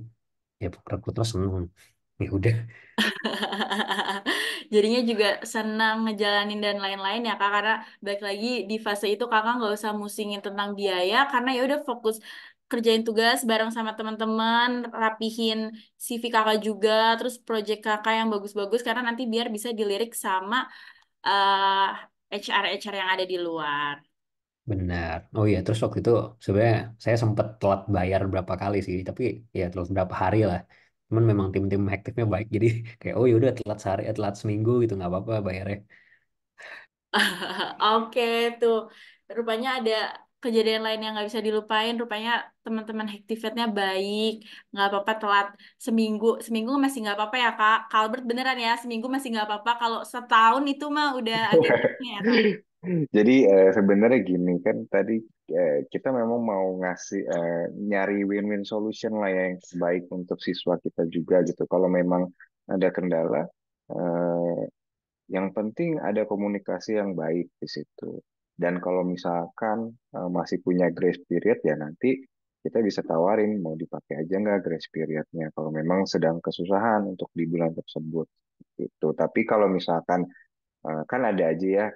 Ya rekruter seneng. Ya udah. Jadinya juga senang ngejalanin dan lain-lain ya Kak, karena balik lagi di fase itu Kakak nggak usah musingin tentang biaya, karena ya udah fokus kerjain tugas bareng sama teman-teman, rapihin CV Kakak juga, terus project Kakak yang bagus-bagus, karena nanti biar bisa dilirik sama HR-HR yang ada di luar. Benar. Oh iya, terus waktu itu sebenarnya saya sempat telat bayar berapa kali sih, tapi ya telat berapa hari lah. Cuman memang tim-tim aktifnya baik, jadi kayak oh yaudah telat sehari, telat seminggu gitu nggak apa-apa bayarnya. Oke, tuh. Rupanya ada kejadian lain yang nggak bisa dilupain. Rupanya teman-teman Hacktivate-nya baik. Nggak apa-apa telat seminggu. Seminggu masih nggak apa-apa ya, Kak. Kalbert beneran ya, seminggu masih nggak apa-apa. Kalau setahun itu mah udah agak gimana ya, Kak. Jadi sebenarnya gini kan tadi kita memang mau ngasih nyari win-win solution lah ya yang terbaik untuk siswa kita juga gitu. Kalau memang ada kendala, eh, yang penting ada komunikasi yang baik di situ. Dan kalau misalkan masih punya grace period ya nanti kita bisa tawarin mau dipakai aja nggak grace periodnya kalau memang sedang kesusahan untuk di bulan tersebut. Gitu. Tapi kalau misalkan kan ada aja ya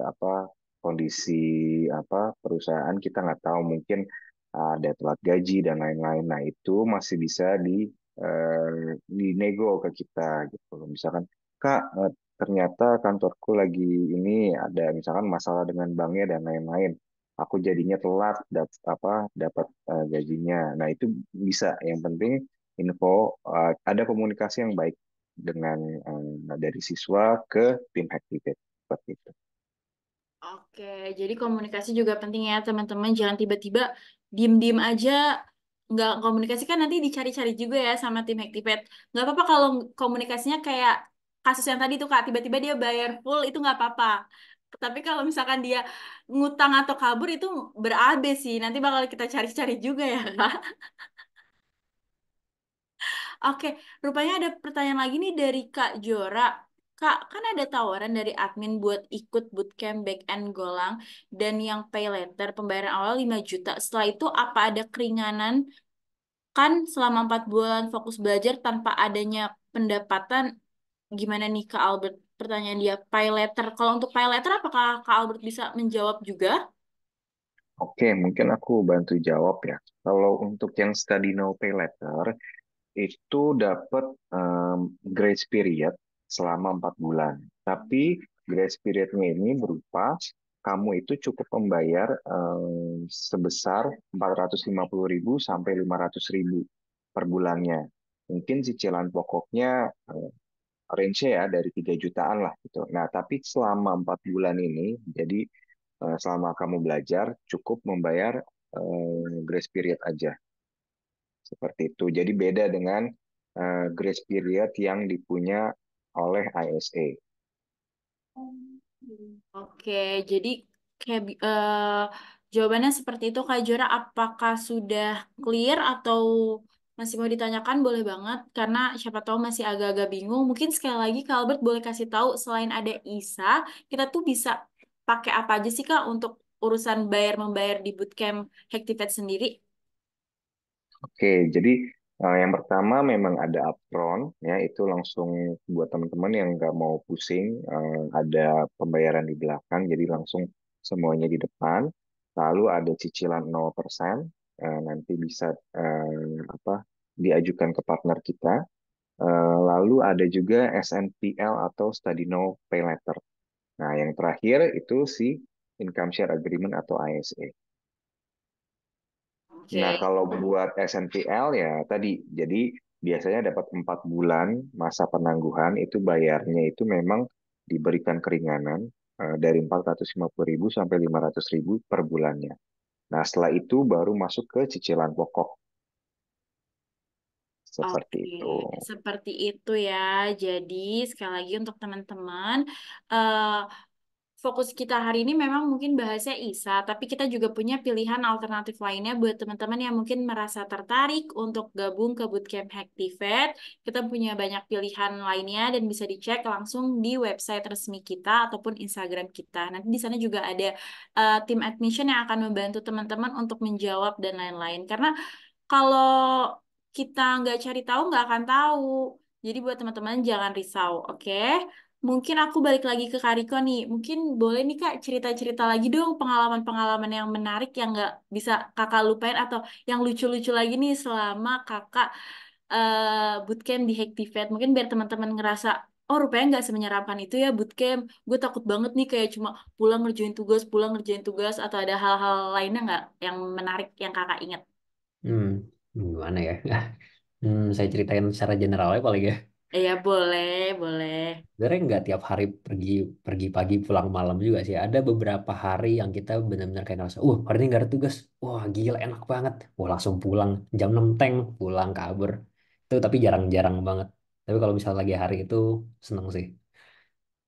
apa kondisi apa perusahaan kita nggak tahu mungkin ada telat gaji dan lain-lain. Nah itu masih bisa dinego ke kita gitu. Misalkan Kak ternyata kantorku lagi ini ada misalkan masalah dengan banknya dan lain-lain. Aku jadinya telat dapat gajinya. Nah itu bisa. Yang penting info ada komunikasi yang baik dengan dari siswa ke tim Activate seperti itu. Oke, jadi komunikasi juga penting ya, teman-teman. Jangan tiba-tiba diem-diem aja. Nggak komunikasi kan nanti dicari-cari juga ya sama tim Hacktivate. Nggak apa-apa kalau komunikasinya kayak kasus yang tadi tuh Kak, tiba-tiba dia bayar full itu nggak apa-apa. Tapi kalau misalkan dia ngutang atau kabur itu berabe sih. Nanti bakal kita cari-cari juga ya Kak. Oke, rupanya ada pertanyaan lagi nih dari Kak Jora. Kak, kan ada tawaran dari admin buat ikut bootcamp back end Golang dan yang pay letter pembayaran awal 5 juta. Setelah itu apa ada keringanan kan selama 4 bulan fokus belajar tanpa adanya pendapatan gimana nih Kak Albert? Pertanyaan dia, pay letter. Kalau untuk pay letter apakah Kak Albert bisa menjawab juga? Oke, mungkin aku bantu jawab ya. Kalau untuk yang study no pay letter, itu dapat grace period selama 4 bulan. Tapi grace periodnya ini berupa kamu itu cukup membayar sebesar 450.000 sampai 500.000 per bulannya. Mungkin cicilan pokoknya range ya dari 3 jutaan lah gitu. Nah, tapi selama 4 bulan ini, jadi selama kamu belajar cukup membayar grace period aja seperti itu. Jadi beda dengan grace period yang dipunya oleh ISA. Oke, jadi kayak jawabannya seperti itu Kak Jora. Apakah sudah clear atau masih mau ditanyakan? Boleh banget, karena siapa tahu masih agak-agak bingung. Mungkin sekali lagi Kak Albert boleh kasih tahu selain ada ISA, kita tuh bisa pakai apa aja sih Kak untuk urusan bayar-membayar di bootcamp Hactivate sendiri? Oke, jadi yang pertama memang ada upfront, ya itu langsung buat teman-teman yang nggak mau pusing, ada pembayaran di belakang, jadi langsung semuanya di depan. Lalu ada cicilan 0%, nanti bisa apa diajukan ke partner kita. Lalu ada juga SNPL atau Study Now Pay Later. Nah, yang terakhir itu si Income Share Agreement atau ISA. Nah, Oke. kalau buat SNPL ya tadi, jadi biasanya dapat 4 bulan masa penangguhan, itu bayarnya itu memang diberikan keringanan dari 450.000 sampai 500.000 per bulannya. Nah, setelah itu baru masuk ke cicilan pokok seperti Oke, itu. seperti itu ya. Jadi, sekali lagi untuk teman-teman, eh, fokus kita hari ini memang mungkin bahasnya ISA, tapi kita juga punya pilihan alternatif lainnya buat teman-teman yang mungkin merasa tertarik untuk gabung ke Bootcamp Hacktivate. Kita punya banyak pilihan lainnya dan bisa dicek langsung di website resmi kita ataupun Instagram kita. Nanti di sana juga ada tim admission yang akan membantu teman-teman untuk menjawab dan lain-lain. Karena kalau kita nggak cari tahu, nggak akan tahu. Jadi buat teman-teman jangan risau, oke? Mungkin aku balik lagi ke Kariko nih. Mungkin boleh nih Kak cerita-cerita lagi dong pengalaman-pengalaman yang menarik yang nggak bisa Kakak lupain atau yang lucu-lucu lagi nih selama Kakak bootcamp di Hacktivate. Mungkin biar teman-teman ngerasa, oh rupanya nggak semenyeramkan itu ya bootcamp. Gue takut banget nih kayak cuma pulang ngerjain tugas atau ada hal-hal lainnya nggak yang menarik yang Kakak ingat? Hmm, gimana ya? Saya ceritain secara general ya paling ya. Iya boleh, boleh. Sebenarnya nggak tiap hari pergi pergi pagi pulang malam juga sih. Ada beberapa hari yang kita benar-benar kayak ngerasa, hari ini nggak ada tugas. Wah gila enak banget. Wah langsung pulang jam 6 teng pulang kabur. Itu tapi jarang-jarang banget. Tapi kalau misal lagi hari itu seneng sih.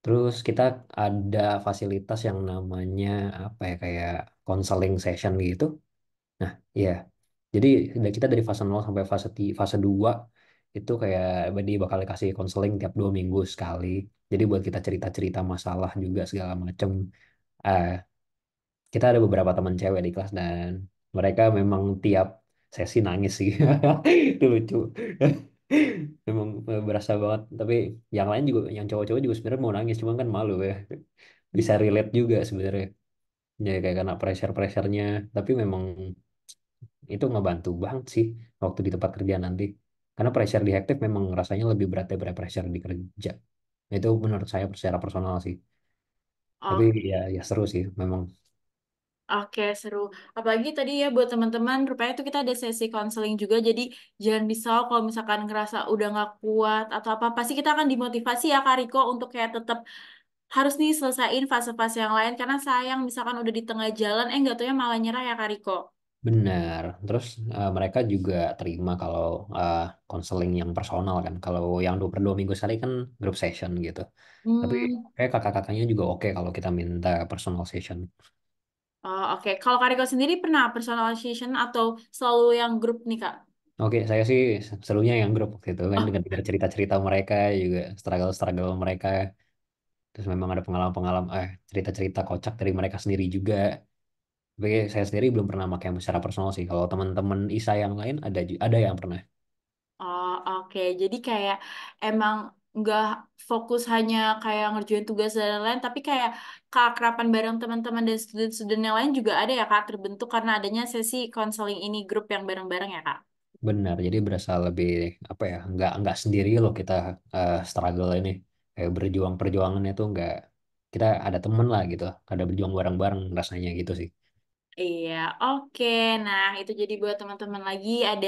Terus kita ada fasilitas yang namanya apa ya kayak counseling session gitu. Nah, iya. Jadi kita dari fase 0 sampai fase 2 itu kayak dia bakal dikasih konseling tiap 2 minggu sekali. Jadi buat kita cerita-cerita masalah juga segala macem. Eh, kita ada beberapa teman cewek di kelas dan mereka memang tiap sesi nangis sih. Itu lucu. Memang berasa banget. Tapi yang lain juga, yang cowok-cowok juga sebenarnya mau nangis, cuman kan malu ya. Bisa relate juga sebenarnya. Ya kayak kena pressure-pressurenya. Tapi memang itu ngebantu banget sih waktu di tempat kerja nanti karena pressure di Hektif memang rasanya lebih berat daripada pressure di kerja. Itu menurut saya secara personal sih, tapi Oke, ya seru sih memang. oke, seru. Apalagi tadi ya buat teman-teman, rupanya itu kita ada sesi konseling juga. Jadi jangan risau kalau misalkan ngerasa udah nggak kuat atau apa. Pasti kita akan dimotivasi ya Kak Riko untuk kayak tetap harus nih selesain fase-fase yang lain. Karena sayang misalkan udah di tengah jalan, nggak taunya malah nyerah ya Kak Riko. Benar, terus mereka juga terima kalau konseling yang personal kan, kalau yang 2 per 2 minggu sekali kan group session gitu, tapi Hmm, kayak kakak-kakaknya juga oke kalau kita minta personal session. oh, oke. Kalau Kak Riko sendiri pernah personalization atau selalu yang grup nih Kak? Oke, saya sih serunya yang grup waktu itu kan Oh, dengar cerita-cerita mereka juga struggle-struggle mereka. Terus memang ada pengalaman-pengalaman, cerita-cerita kocak dari mereka sendiri juga. Tapi saya sendiri belum pernah pakai yang secara personal sih. Kalau teman-teman Isa yang lain ada yang pernah. oh, oke. Jadi kayak emang nggak fokus hanya kayak ngerjain tugas dan lain-lain, tapi kayak keakraban bareng teman-teman dan student-student yang lain juga ada ya Kak, terbentuk karena adanya sesi konseling ini grup yang bareng-bareng ya Kak. Benar, jadi berasa lebih apa ya? Nggak sendiri loh kita struggle ini. Kayak berjuang perjuangannya tuh nggak kita ada temen lah gitu. Ada berjuang bareng-bareng rasanya gitu sih. Iya, oke. Nah, itu jadi buat teman-teman lagi ada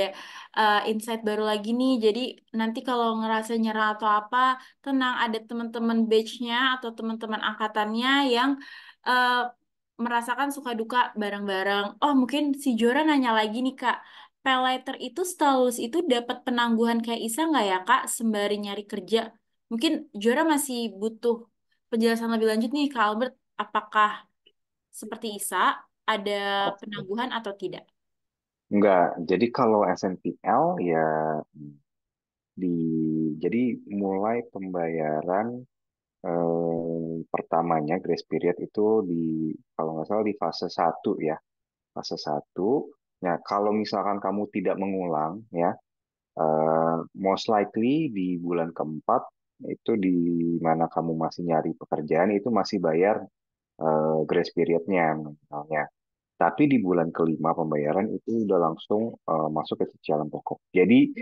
insight baru lagi nih. Jadi nanti kalau ngerasa nyerah atau apa, tenang ada teman-teman batch-nya atau teman-teman angkatannya yang eh, merasakan suka duka bareng-bareng. Oh, mungkin si Jora nanya lagi nih, Kak. Pay later itu setelah lulus itu dapat penangguhan kayak Isa nggak ya, Kak, sembari nyari kerja? Mungkin Jora masih butuh penjelasan lebih lanjut nih Kak Albert, apakah seperti Isa ada Oke. penangguhan atau tidak? Enggak, jadi kalau SNPL ya di jadi mulai pembayaran pertamanya grace period itu di kalau nggak salah di fase satu ya, fase satu. Nah, kalau misalkan kamu tidak mengulang ya, most likely di bulan keempat itu di mana kamu masih nyari pekerjaan itu masih bayar grace periodnya misalnya. Tapi di bulan kelima pembayaran itu udah langsung masuk ke cicilan pokok. Jadi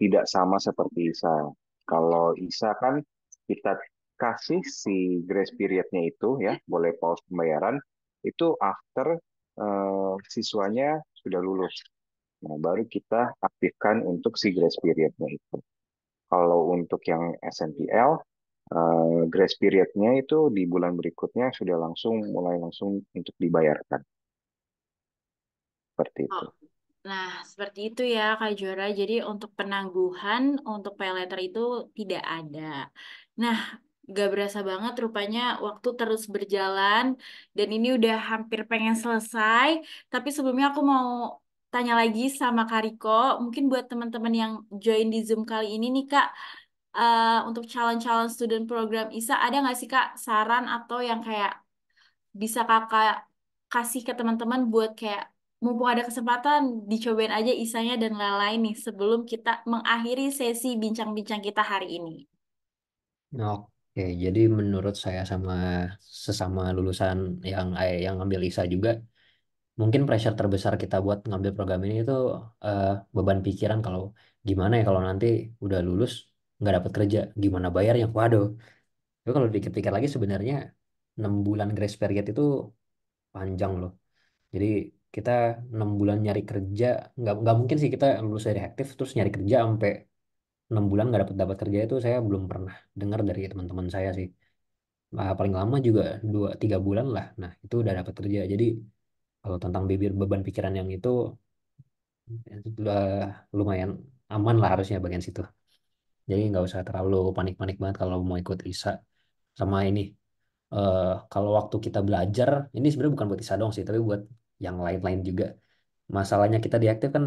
tidak sama seperti ISA. Kalau ISA kan kita kasih si grace periodnya itu ya, boleh pause pembayaran itu after siswanya sudah lulus. Nah, baru kita aktifkan untuk si grace periodnya itu. Kalau untuk yang SNPL, grace periodnya itu di bulan berikutnya sudah langsung mulai langsung untuk dibayarkan seperti Oh, itu. nah, seperti itu ya Kak Jora. Jadi untuk penangguhan untuk pay letter itu tidak ada. Nah, gak berasa banget rupanya waktu terus berjalan dan ini udah hampir pengen selesai. Tapi sebelumnya aku mau tanya lagi sama Kak Riko. Mungkin buat teman-teman yang join di Zoom kali ini nih Kak, untuk calon-calon student program ISA ada nggak sih Kak saran atau yang kayak bisa kakak kasih ke teman-teman buat kayak mumpung ada kesempatan dicobain aja isanya dan lain-lain nih sebelum kita mengakhiri sesi bincang-bincang kita hari ini. Oke, jadi menurut saya sama sesama lulusan yang ngambil ISA juga, mungkin pressure terbesar kita buat ngambil program ini itu beban pikiran kalau gimana ya kalau nanti udah lulus nggak dapat kerja, gimana bayarnya? Waduh, tapi kalau dipikir lagi sebenarnya 6 bulan grace period itu panjang loh. Jadi kita 6 bulan nyari kerja, nggak mungkin sih kita lulus dari aktif terus nyari kerja sampai 6 bulan nggak dapat dapat kerja itu saya belum pernah dengar dari teman-teman saya sih. Paling lama juga 2 3 bulan lah. Nah itu udah dapat kerja. Jadi kalau tentang bibir beban pikiran yang itu udah lumayan aman lah harusnya bagian situ. Jadi nggak usah terlalu panik-panik banget kalau mau ikut ISA. Sama ini, kalau waktu kita belajar, ini sebenarnya bukan buat ISA dong sih, tapi buat yang lain-lain juga. Masalahnya kita diaktif kan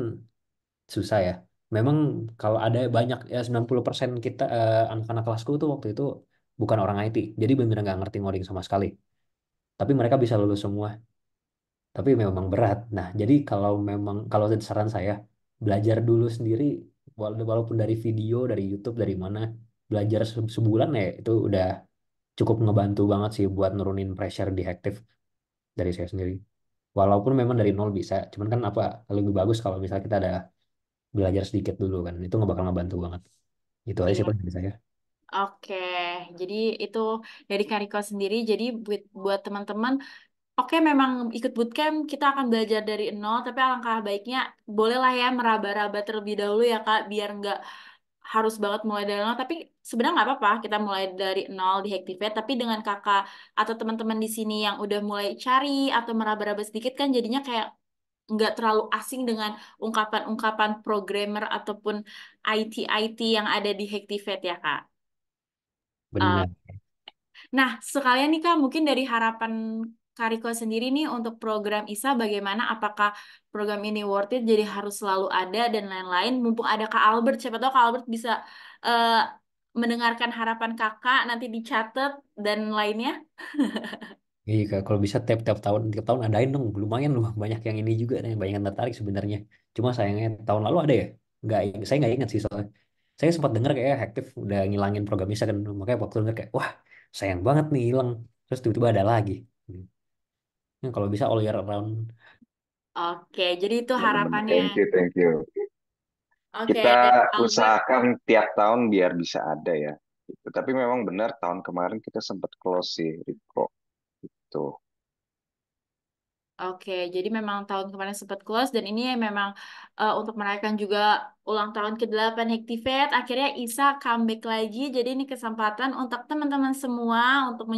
susah ya. Memang kalau ada banyak ya 90% kita anak-anak kelasku tuh waktu itu bukan orang IT. Jadi bener-bener nggak ngerti ngoding sama sekali. Tapi mereka bisa lulus semua. Tapi memang berat. Nah, jadi kalau saran saya belajar dulu sendiri walaupun dari video, dari YouTube, dari mana belajar sebulan ya itu udah cukup ngebantu banget sih buat nurunin pressure di Hektif dari saya sendiri. Walaupun memang dari nol bisa, cuman kan apa lebih bagus kalau misalnya kita ada belajar sedikit dulu kan. Itu nggak bakal ngebantu banget. Itu aja sih Iya. paling dari saya. Oke, jadi itu dari Kariko sendiri. Jadi buat teman-teman, oke memang ikut bootcamp kita akan belajar dari nol, tapi alangkah baiknya bolehlah ya meraba-raba terlebih dahulu ya Kak, biar nggak harus banget mulai dari nol. Tapi sebenarnya nggak apa-apa kita mulai dari nol di Hacktivate, tapi dengan kakak atau teman-teman di sini yang udah mulai cari atau meraba-raba sedikit kan jadinya kayak nggak terlalu asing dengan ungkapan-ungkapan programmer ataupun IT-IT yang ada di Hacktivate ya Kak. Uh, Benar. Nah, sekalian nih Kak, mungkin dari harapan Kariko sendiri nih untuk program ISA bagaimana? Apakah program ini worth it jadi harus selalu ada dan lain-lain? Mumpung ada Kak Albert, siapa tahu Kak Albert bisa eh, mendengarkan harapan Kakak, nanti dicatat dan lainnya. Iya, kalau bisa tiap tahun adain dong. Lumayan loh, banyak yang ini juga nih, banyak yang tertarik sebenarnya. Cuma sayangnya tahun lalu ada ya? Saya nggak ingat sih soalnya. Saya sempat dengar kayak Hektif udah ngilangin program Isa kan, makanya waktu denger kayak, wah sayang banget nih hilang. Terus tiba-tiba ada lagi. Kalau bisa all year round. Oke, jadi itu harapannya. Thank you, thank you. Oke, Kita dari Albert. usahakan tiap tahun biar bisa ada ya. Gitu. Tapi memang benar tahun kemarin kita sempat close sih, Riko. Tuh. Oke, jadi memang tahun kemarin sempat close dan ini memang untuk merayakan juga ulang tahun ke-8 Hektivate, akhirnya Isa comeback lagi. Jadi ini kesempatan untuk teman-teman semua untuk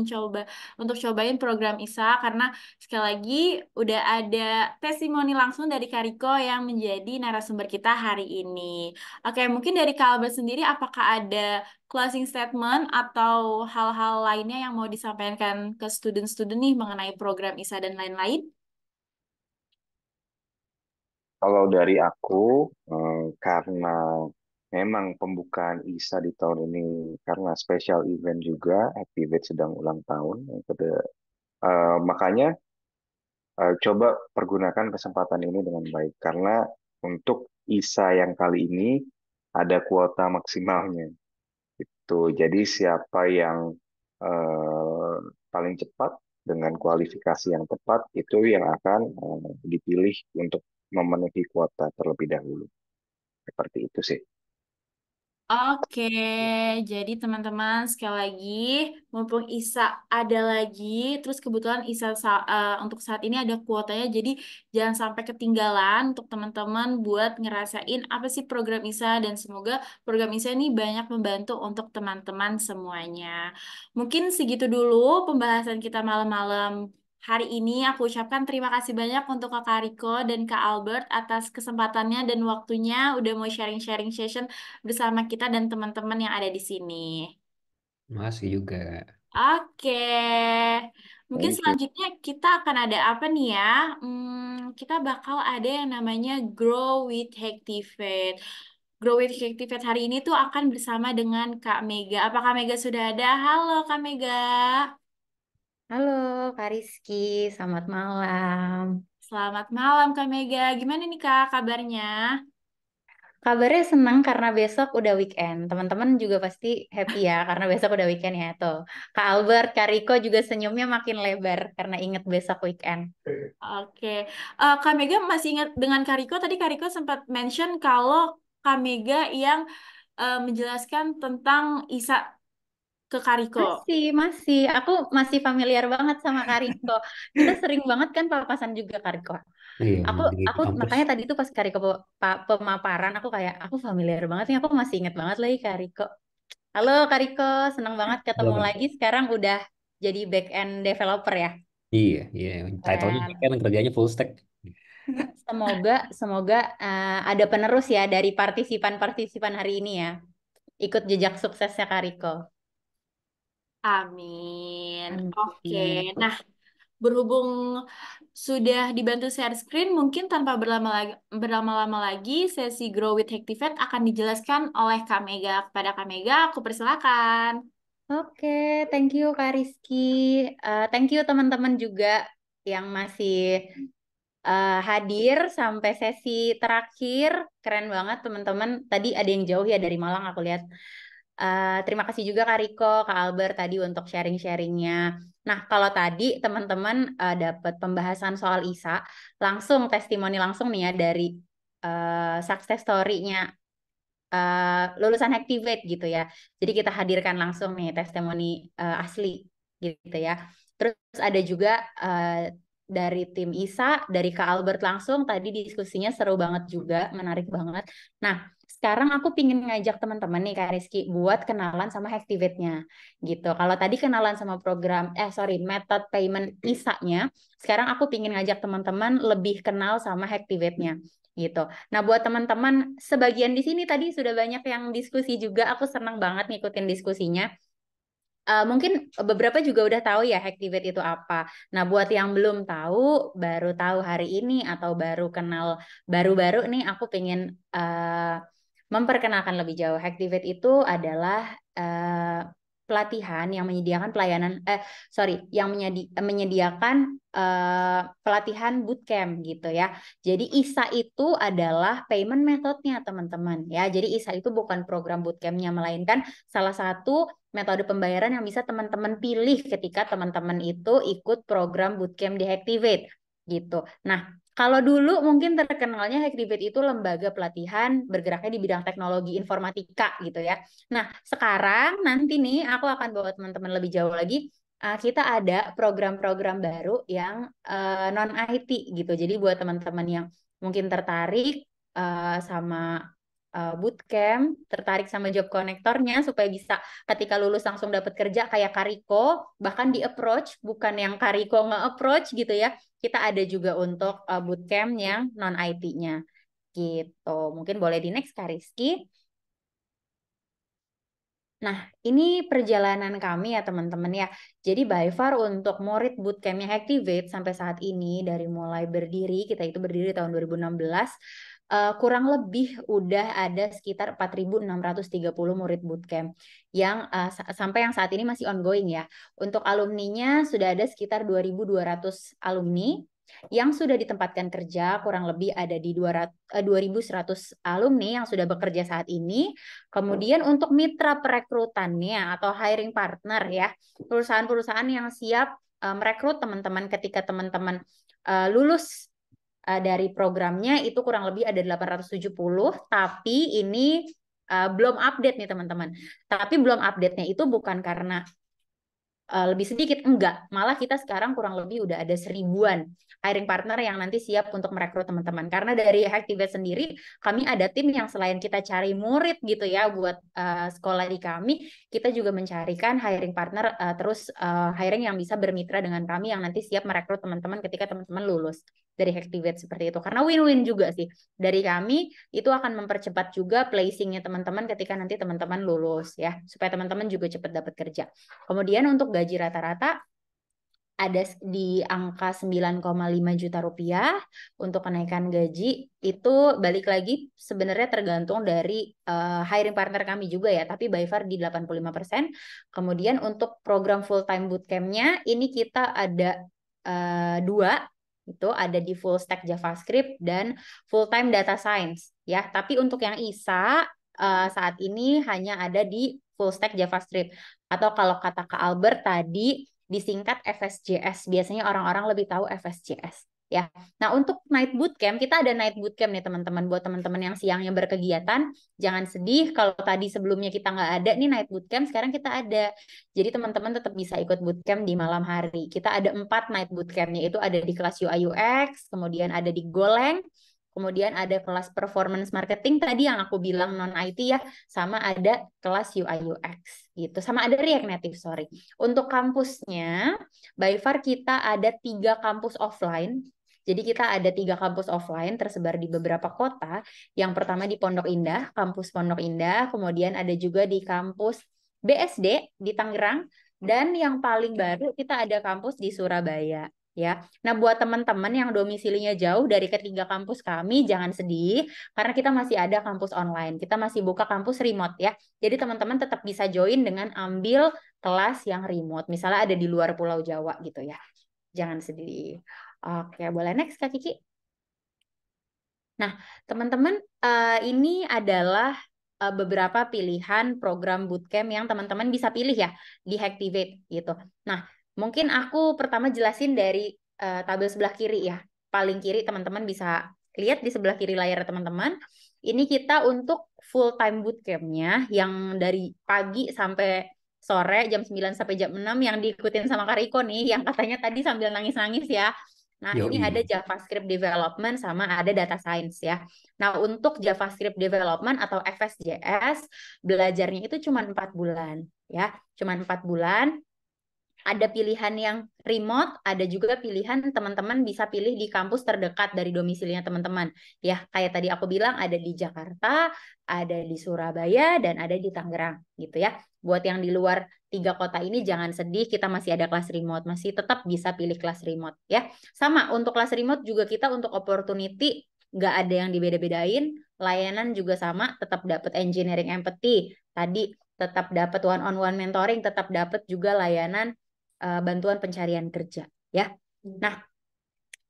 cobain program Isa karena sekali lagi udah ada testimoni langsung dari Kariko yang menjadi narasumber kita hari ini. Oke, mungkin dari Kak Albert sendiri apakah ada closing statement atau hal-hal lainnya yang mau disampaikan ke student-student nih mengenai program ISA dan lain-lain? Kalau dari aku, karena memang pembukaan ISA di tahun ini karena special event juga, Activate sedang ulang tahun, makanya coba pergunakan kesempatan ini dengan baik karena untuk ISA yang kali ini ada kuota maksimalnya. Jadi siapa yang eh, paling cepat dengan kualifikasi yang tepat itu yang akan dipilih untuk memenuhi kuota terlebih dahulu. Seperti itu sih. Oke, jadi teman-teman sekali lagi, mumpung Isa ada lagi, terus kebetulan Isa untuk saat ini ada kuotanya, jadi jangan sampai ketinggalan untuk teman-teman buat ngerasain apa sih program Isa dan semoga program Isa ini banyak membantu untuk teman-teman semuanya. Mungkin segitu dulu pembahasan kita malam-malam hari ini. Aku ucapkan terima kasih banyak untuk Kak Riko dan Kak Albert atas kesempatannya dan waktunya udah mau sharing-sharing session bersama kita dan teman-teman yang ada di sini. Masih juga. Oke, mungkin Thank you. selanjutnya kita akan ada apa nih ya? Kita bakal ada yang namanya Grow with Hactivate. Grow with Hactivate hari ini tuh akan bersama dengan Kak Mega. Apakah Mega sudah ada? Halo Kak Mega. Halo Kak Rizky, selamat malam. Selamat malam Kak Mega. Gimana nih Kak kabarnya? Kabarnya senang karena besok udah weekend. Teman-teman juga pasti happy ya karena besok udah weekend ya tuh. Kak Albert, Kak Riko juga senyumnya makin lebar karena inget besok weekend. Oke, Kak Mega masih ingat dengan Kak Riko? Tadi Kak Riko sempat mention kalau Kak Mega yang menjelaskan tentang Isa ke Kak Riko. Masih. Aku masih familiar banget sama Kak Riko. Kita sering banget kan papasan juga Kak Riko. Iya, Aku di aku kampus. makanya tadi tuh pas Kak Riko pemaparan aku kayak aku familiar banget nih. Aku masih inget banget lagi Kak Riko. Halo Kak Riko, senang banget Halo, ketemu Kak. lagi. Sekarang udah jadi back end developer ya. Iya, iya. Title-nya Keren. kan kerjanya full stack. Semoga semoga ada penerus ya dari partisipan-partisipan hari ini ya. Ikut jejak suksesnya Kak Riko. Amin. Oke, Amin. nah berhubung sudah dibantu share screen, mungkin tanpa berlama-lama lagi, sesi Grow with Hactivate akan dijelaskan oleh Kak Mega. Kepada Kak Mega, aku persilakan. Oke, thank you Kak Rizky. Thank you teman-teman juga yang masih hadir sampai sesi terakhir. Keren banget teman-teman. Tadi ada yang jauh ya dari Malang aku lihat. Terima kasih juga Kak Riko, Kak Albert tadi untuk sharing-sharingnya. Nah, kalau tadi teman-teman dapat pembahasan soal ISA, langsung testimoni langsung nih ya dari success story-nya lulusan Activate gitu ya. Jadi kita hadirkan langsung nih testimoni asli gitu ya. Terus ada juga dari tim ISA, dari Kak Albert langsung, tadi diskusinya seru banget juga, menarik banget. Nah, sekarang aku pingin ngajak teman-teman nih Kak Rizky buat kenalan sama Activate-nya gitu. Kalau tadi kenalan sama method payment ISA-nya, sekarang aku pingin ngajak teman-teman lebih kenal sama Activate-nya gitu. Nah, buat teman-teman, sebagian di sini tadi sudah banyak yang diskusi juga. Aku senang banget ngikutin diskusinya. Mungkin beberapa juga udah tahu ya Hacktivate itu apa. Nah, buat yang belum tahu, baru tahu hari ini atau baru kenal baru-baru nih, aku pengen memperkenalkan lebih jauh. Hacktivate itu adalah pelatihan yang menyediakan menyediakan pelatihan bootcamp gitu ya. Jadi ISA itu adalah payment methodnya teman-teman ya. Jadi ISA itu bukan program bootcampnya melainkan salah satu metode pembayaran yang bisa teman-teman pilih ketika teman-teman itu ikut program bootcamp di Hacktivate gitu. Nah, kalau dulu mungkin terkenalnya Hacktivate itu lembaga pelatihan bergeraknya di bidang teknologi informatika gitu ya. Nah, sekarang nanti nih aku akan bawa teman-teman lebih jauh lagi. Kita ada program-program baru yang non IT gitu. Jadi buat teman-teman yang mungkin tertarik sama bootcamp, tertarik sama job connectornya supaya bisa ketika lulus langsung dapat kerja kayak Kariko, bahkan di approach bukan yang Kariko nge-approach gitu ya. Kita ada juga untuk bootcamp yang non IT-nya gitu. Mungkin boleh di next Kak Rizky. Nah, ini perjalanan kami ya teman-teman ya. Jadi by far untuk Murid Bootcamp yang Activate sampai saat ini dari mulai berdiri, kita itu berdiri tahun 2016, kurang lebih udah ada sekitar 4.630 murid bootcamp yang sampai yang saat ini masih ongoing ya. Untuk alumninya sudah ada sekitar 2.200 alumni yang sudah ditempatkan kerja, kurang lebih ada di 2.100 alumni yang sudah bekerja saat ini. Kemudian untuk mitra perekrutannya atau hiring partner ya, perusahaan-perusahaan yang siap merekrut teman-teman ketika teman-teman lulus dari programnya itu kurang lebih ada 870, tapi ini belum update nih teman-teman. Tapi belum update-nya itu bukan karena lebih sedikit, enggak, malah kita sekarang kurang lebih udah ada 1.000-an hiring partner yang nanti siap untuk merekrut teman-teman. Karena dari Hacktivate sendiri kami ada tim yang selain kita cari murid gitu ya buat sekolah di kami, kita juga mencarikan hiring partner terus hiring yang bisa bermitra dengan kami yang nanti siap merekrut teman-teman ketika teman-teman lulus dari Hacktivate seperti itu. Karena win-win juga sih dari kami, itu akan mempercepat juga placingnya teman-teman ketika nanti teman-teman lulus ya, supaya teman-teman juga cepat dapat kerja. Kemudian untuk gaji rata-rata ada di angka 9,5 juta rupiah. Untuk kenaikan gaji itu balik lagi sebenarnya tergantung dari hiring partner kami juga ya, tapi by far di 85%. Kemudian untuk program full time bootcampnya ini kita ada 2, itu ada di full stack JavaScript dan full time data science ya. Tapi untuk yang ISA saat ini hanya ada di full stack JavaScript, atau kalau kata Kak Albert tadi disingkat FSJS. Biasanya orang-orang lebih tahu FSJS ya. Nah, untuk night bootcamp, kita ada night bootcamp nih teman-teman. Buat teman-teman yang siangnya berkegiatan, jangan sedih kalau tadi sebelumnya kita nggak ada nih night bootcamp, sekarang kita ada. Jadi teman-teman tetap bisa ikut bootcamp di malam hari. Kita ada 4 night bootcampnya, itu ada di kelas UI UX, kemudian ada di Goleng, kemudian ada kelas performance marketing tadi yang aku bilang non IT ya, sama ada kelas UI UX gitu, sama ada React Native, sorry. Untuk kampusnya, by far kita ada 3 kampus offline. Jadi kita ada 3 kampus offline tersebar di beberapa kota. Yang pertama di Pondok Indah, kampus Pondok Indah, kemudian ada juga di kampus BSD di Tangerang, dan yang paling baru kita ada kampus di Surabaya. Ya, nah buat teman-teman yang domisilinya jauh dari ketiga kampus kami, jangan sedih, karena kita masih ada kampus online. Kita masih buka kampus remote ya. Jadi teman-teman tetap bisa join dengan ambil kelas yang remote. Misalnya ada di luar Pulau Jawa gitu ya. Jangan sedih. Oke, boleh next Kak Kiki. Nah, teman-teman, ini adalah beberapa pilihan program bootcamp yang teman-teman bisa pilih ya di Hacktivate gitu. Nah, mungkin aku pertama jelasin dari tabel sebelah kiri ya. Paling kiri teman-teman bisa lihat di sebelah kiri layar teman-teman. Ini kita untuk full time bootcampnya yang dari pagi sampai sore jam 9 sampai jam 6 yang diikutin sama Kak Riko nih, yang katanya tadi sambil nangis-nangis ya. Nah, ini ada Yoi. JavaScript development sama ada data science ya. Nah, untuk JavaScript development atau FSJS, belajarnya itu cuma 4 bulan ya. Cuma 4 bulan. Ada pilihan yang remote, ada juga pilihan teman-teman bisa pilih di kampus terdekat dari domisilinya teman-teman. Ya, kayak tadi aku bilang ada di Jakarta, ada di Surabaya, dan ada di Tangerang gitu ya. Buat yang di luar 3 kota ini jangan sedih, kita masih ada kelas remote, masih tetap bisa pilih kelas remote ya. Sama, untuk kelas remote juga kita untuk opportunity nggak ada yang dibeda-bedain, layanan juga sama, tetap dapat engineering empathy, tadi tetap dapat one-on-one mentoring, tetap dapat juga layanan bantuan pencarian kerja ya. Nah,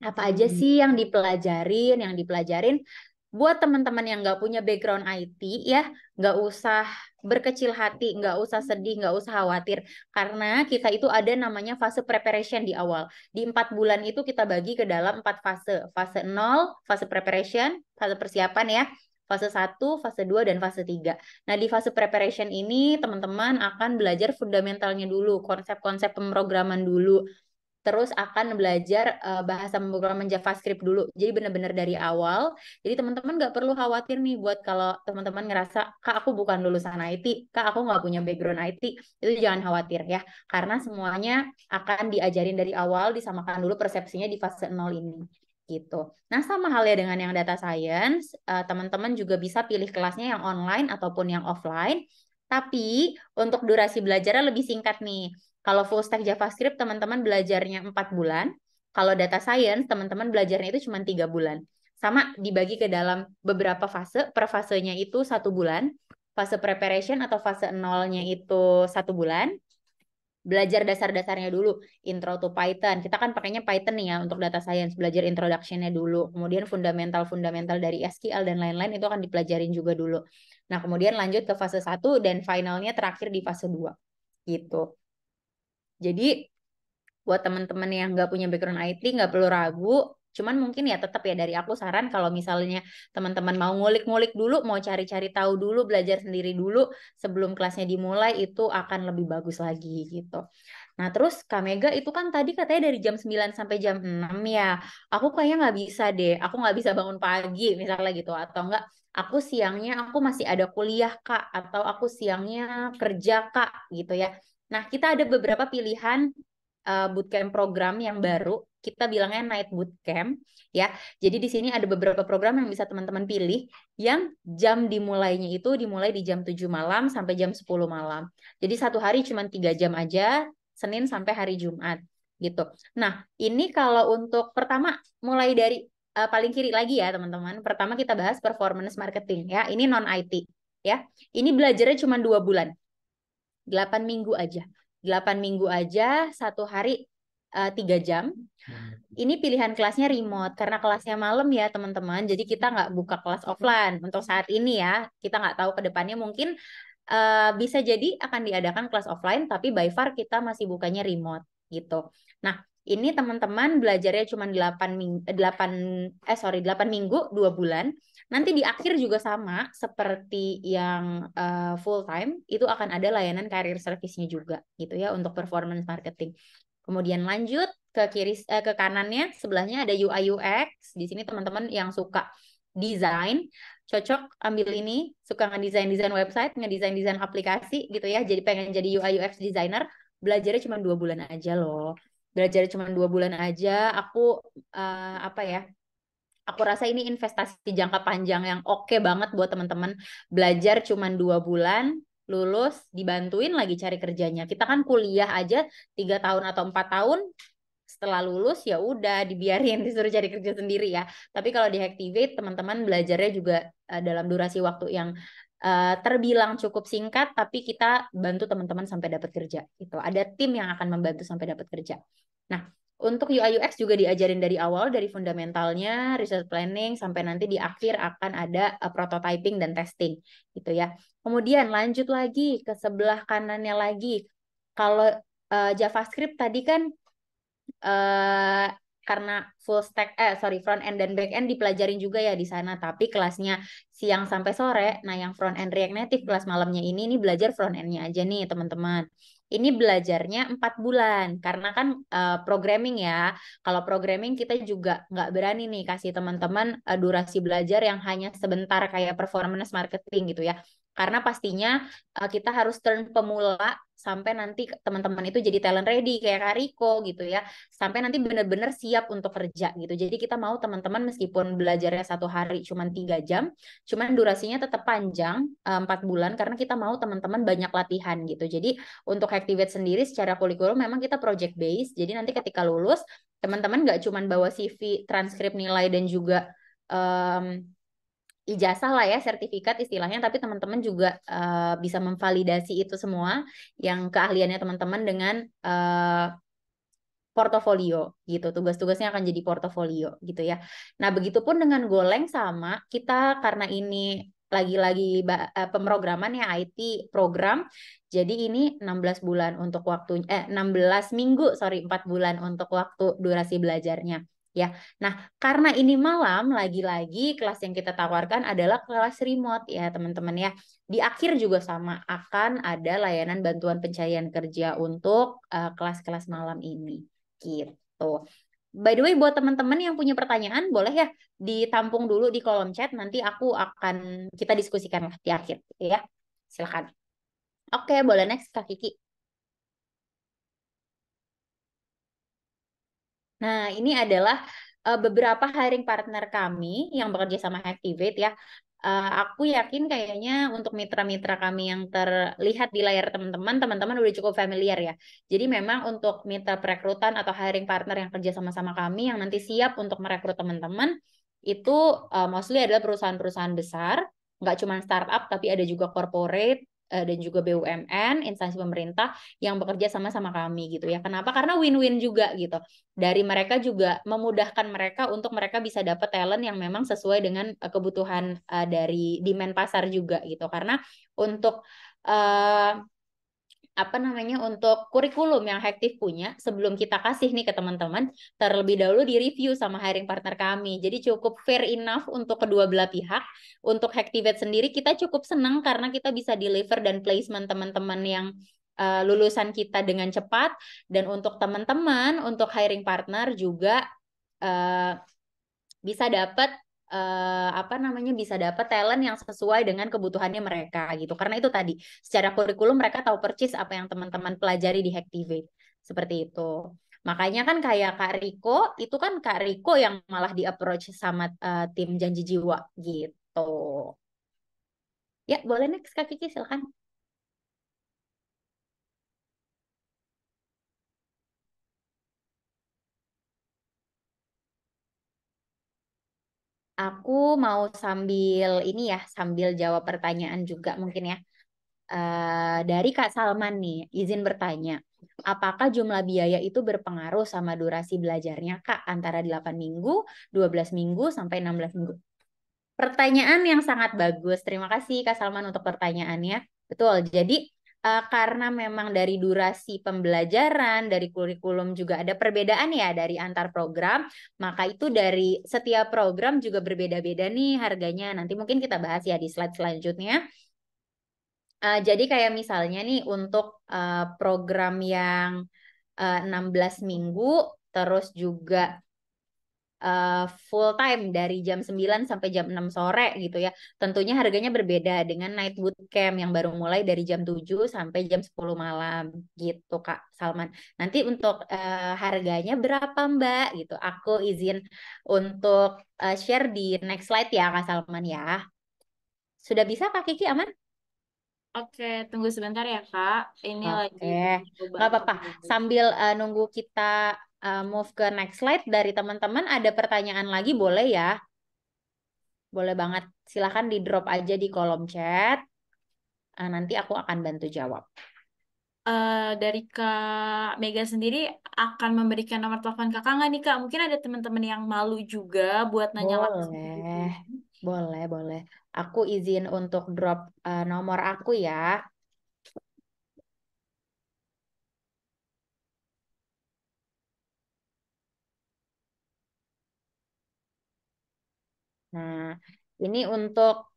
apa aja sih yang dipelajarin? Yang dipelajarin buat teman-teman yang nggak punya background IT ya, nggak usah berkecil hati, nggak usah sedih, nggak usah khawatir, karena kita itu ada namanya fase preparation di awal. Di 4 bulan itu kita bagi ke dalam 4 fase. Fase 0, fase preparation, fase persiapan ya. Fase 1, fase 2, dan fase 3. Nah, di fase preparation ini teman-teman akan belajar fundamentalnya dulu, konsep-konsep pemrograman dulu. Terus akan belajar bahasa pemrograman JavaScript dulu. Jadi benar-benar dari awal. Jadi teman-teman nggak perlu khawatir nih buat kalau teman-teman ngerasa, Kak aku bukan lulusan IT, Kak aku nggak punya background IT. Itu jangan khawatir ya. Karena semuanya akan diajarin dari awal, disamakan dulu persepsinya di fase 0 ini. Gitu. Nah, sama halnya dengan yang data science, teman-teman juga bisa pilih kelasnya yang online ataupun yang offline. Tapi untuk durasi belajarnya lebih singkat nih. Kalau full stack JavaScript teman-teman belajarnya 4 bulan. Kalau data science teman-teman belajarnya itu cuma 3 bulan. Sama dibagi ke dalam beberapa fase. Per fasenya itu 1 bulan. Fase preparation atau fase nolnya itu 1 bulan. Belajar dasar-dasarnya dulu, intro to Python. Kita kan pakainya Python nih ya untuk data science, belajar introduction-nya dulu. Kemudian fundamental-fundamental dari SQL dan lain-lain itu akan dipelajarin juga dulu. Nah, kemudian lanjut ke fase 1 dan finalnya terakhir di fase 2. Gitu. Jadi, buat teman-teman yang nggak punya background IT, nggak perlu ragu. Cuman mungkin ya tetap ya dari aku saran kalau misalnya teman-teman mau ngulik-ngulik dulu, mau cari-cari tahu dulu, belajar sendiri dulu sebelum kelasnya dimulai itu akan lebih bagus lagi gitu. Nah terus Kak Mega itu kan tadi katanya dari jam 9 sampai jam 6 ya. Aku kayaknya nggak bisa deh, aku nggak bisa bangun pagi misalnya gitu. Atau enggak, aku siangnya aku masih ada kuliah Kak. Atau aku siangnya kerja Kak gitu ya. Nah kita ada beberapa pilihan bootcamp program yang baru, kita bilangnya night bootcamp ya. Jadi di sini ada beberapa program yang bisa teman-teman pilih yang jam dimulainya itu dimulai di jam 7 malam sampai jam 10 malam. Jadi satu hari cuma 3 jam aja, Senin sampai hari Jumat gitu. Nah, ini kalau untuk pertama mulai dari paling kiri lagi ya teman-teman. Pertama kita bahas performance marketing ya. Ini non IT ya. Ini belajarnya cuma 2 bulan. 8 minggu aja. 8 minggu aja, satu hari 3 jam. Ini pilihan kelasnya remote, karena kelasnya malam ya teman-teman, jadi kita nggak buka kelas offline. Untuk saat ini ya, kita nggak tahu ke depannya mungkin bisa jadi akan diadakan kelas offline, tapi by far kita masih bukanya remote gitu. Nah, ini teman-teman belajarnya cuma 8 minggu, 8 minggu, 2 bulan. Nanti di akhir juga sama seperti yang full time, itu akan ada layanan career service-nya juga gitu ya untuk performance marketing. Kemudian lanjut ke kiri ke kanannya sebelahnya ada UI UX. Di sini teman-teman yang suka desain cocok ambil ini, suka ngedesain website, ngedesain aplikasi gitu ya. Jadi pengen jadi UI UX designer, belajarnya cuma 2 bulan aja loh. Belajar cuma 2 bulan aja. Aku apa ya? Aku rasa ini investasi jangka panjang yang oke banget buat teman-teman. Belajar cuma 2 bulan, lulus, dibantuin lagi cari kerjanya. Kita kan kuliah aja 3 tahun atau 4 tahun, setelah lulus ya udah dibiarin disuruh cari kerja sendiri ya. Tapi kalau di Hacktivate teman-teman belajarnya juga dalam durasi waktu yang terbilang cukup singkat, tapi kita bantu teman-teman sampai dapat kerja. Gitu. Ada tim yang akan membantu sampai dapat kerja. Nah, untuk UI UX juga diajarin dari awal, dari fundamentalnya, research planning, sampai nanti di akhir akan ada prototyping dan testing gitu ya. Kemudian lanjut lagi ke sebelah kanannya lagi. Kalau JavaScript tadi kan karena full stack front end dan back end dipelajarin juga ya di sana, tapi kelasnya siang sampai sore. Nah yang front end React Native kelas malamnya ini belajar front endnya aja nih teman-teman. Ini belajarnya 4 bulan karena kan programming ya. Kalau programming kita juga nggak berani nih kasih teman-teman durasi belajar yang hanya sebentar kayak performance marketing gitu ya. Karena pastinya kita harus turn pemula sampai nanti teman-teman itu jadi talent ready kayak Kak Riko gitu ya. Sampai nanti benar-benar siap untuk kerja gitu. Jadi kita mau teman-teman meskipun belajarnya satu hari cuma 3 jam, cuman durasinya tetap panjang 4 bulan karena kita mau teman-teman banyak latihan gitu. Jadi untuk Hacktivate sendiri secara kurikulum memang kita project based. Jadi nanti ketika lulus teman-teman nggak cuma bawa CV, transkrip nilai dan juga ijazah lah ya, sertifikat istilahnya, tapi teman-teman juga bisa memvalidasi itu semua yang keahliannya teman-teman dengan portofolio gitu. Tugas-tugasnya akan jadi portofolio gitu ya. Nah, begitupun dengan Goleng sama, kita karena ini lagi-lagi pemrograman ya IT program. Jadi ini 16 bulan untuk waktu 16 minggu, 4 bulan untuk waktu durasi belajarnya. Ya, nah karena ini malam lagi-lagi kelas yang kita tawarkan adalah kelas remote ya teman-teman ya. Di akhir juga sama akan ada layanan bantuan pencarian kerja untuk kelas-kelas malam ini gitu. By the way buat teman-teman yang punya pertanyaan boleh ya ditampung dulu di kolom chat, nanti aku akan kita diskusikan lah di akhir ya. Silakan. Oke, boleh next Kak Kiki. Nah, ini adalah beberapa hiring partner kami yang bekerja sama Activate ya, aku yakin kayaknya untuk mitra-mitra kami yang terlihat di layar teman-teman udah cukup familiar ya. Jadi memang untuk mitra perekrutan atau hiring partner yang kerja sama-sama kami yang nanti siap untuk merekrut teman-teman itu mostly adalah perusahaan-perusahaan besar, nggak cuma startup tapi ada juga corporate dan juga BUMN, instansi pemerintah yang bekerja sama-sama kami gitu ya. Kenapa? Karena win-win juga gitu. Dari mereka juga memudahkan mereka untuk mereka bisa dapat talent yang memang sesuai dengan kebutuhan dari demand pasar juga gitu. Karena untuk untuk kurikulum yang Hektif punya sebelum kita kasih nih ke teman-teman terlebih dahulu di review sama hiring partner kami. Jadi cukup fair enough untuk kedua belah pihak. Untuk Hektivate sendiri kita cukup senang karena kita bisa deliver dan placement teman-teman yang lulusan kita dengan cepat, dan untuk teman-teman untuk hiring partner juga bisa dapat bisa dapat talent yang sesuai dengan kebutuhannya mereka gitu. Karena itu tadi secara kurikulum mereka tahu persis apa yang teman-teman pelajari di Hacktivate. Seperti itu. Makanya kan kayak Kak Riko, itu kan Kak Riko yang malah di-approach sama tim Janji Jiwa gitu. Ya, boleh next Kak Kiki, silakan. Aku mau sambil jawab pertanyaan juga mungkin ya. Dari Kak Salman nih, izin bertanya. Apakah jumlah biaya itu berpengaruh sama durasi belajarnya, Kak? Antara 8 minggu, 12 minggu, sampai 16 minggu. Pertanyaan yang sangat bagus. Terima kasih Kak Salman untuk pertanyaannya. Betul, jadi karena memang dari durasi pembelajaran, dari kurikulum juga ada perbedaan ya dari antar program, maka itu dari setiap program juga berbeda-beda nih harganya. Nanti mungkin kita bahas ya di slide selanjutnya. Jadi kayak misalnya nih untuk program yang 16 minggu, terus juga full time dari jam 9 sampai jam 6 sore gitu ya. Tentunya harganya berbeda dengan night bootcamp yang baru mulai dari jam 7 sampai jam 10 malam gitu Kak Salman. Nanti untuk harganya berapa Mbak gitu. Aku izin untuk share di next slide ya Kak Salman ya. Sudah bisa Kak Kiki aman? Oke, tunggu sebentar ya Kak. Ini lagi Oke, coba. nggak apa-apa. Sambil nunggu kita move ke next slide, dari teman-teman ada pertanyaan lagi boleh ya? Boleh banget. Silahkan di drop aja di kolom chat. Nanti aku akan bantu jawab. Dari Kak Mega sendiri akan memberikan nomor telepon Kakak nggak nih Kak? Mungkin ada teman-teman yang malu juga buat nanya langsung. Boleh. Aku izin untuk drop nomor aku ya. Nah, ini untuk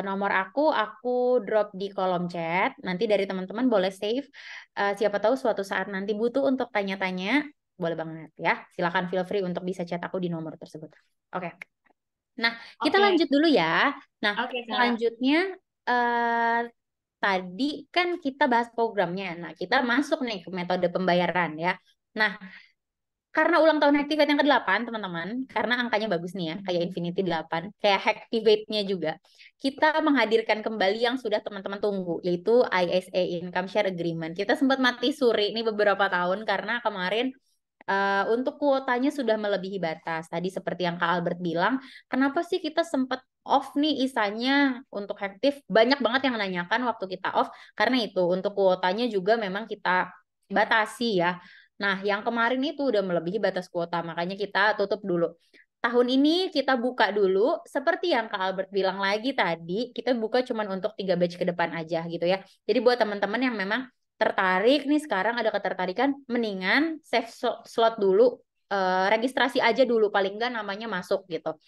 nomor aku drop di kolom chat. Nanti dari teman-teman boleh save. Siapa tahu suatu saat nanti butuh untuk tanya-tanya, boleh banget ya. Silakan feel free untuk bisa chat aku di nomor tersebut. Oke. Nah, kita Oke. lanjut dulu ya. Nah, Oke, Kak. selanjutnya tadi kan kita bahas programnya. Nah, kita masuk nih ke metode pembayaran ya. Nah, karena ulang tahun Hacktivate yang ke-8, teman-teman, karena angkanya bagus nih ya, kayak Infinity 8, kayak Hacktivate-nya juga, kita menghadirkan kembali yang sudah teman-teman tunggu, yaitu ISA Income Share Agreement. Kita sempat mati suri nih beberapa tahun, karena kemarin untuk kuotanya sudah melebihi batas. Tadi seperti yang Kak Albert bilang, kenapa sih kita sempat off nih isanya untuk Hacktiv? Banyak banget yang menanyakan waktu kita off, karena itu, untuk kuotanya juga memang kita batasi ya. Nah, yang kemarin itu udah melebihi batas kuota, makanya kita tutup dulu. Tahun ini kita buka dulu, seperti yang Kak Albert bilang lagi tadi, kita buka cuma untuk 3 batch ke depan aja gitu ya. Jadi buat teman-teman yang memang tertarik nih sekarang ada ketertarikan, mendingan save slot dulu, registrasi aja dulu, paling nggak namanya masuk gitu.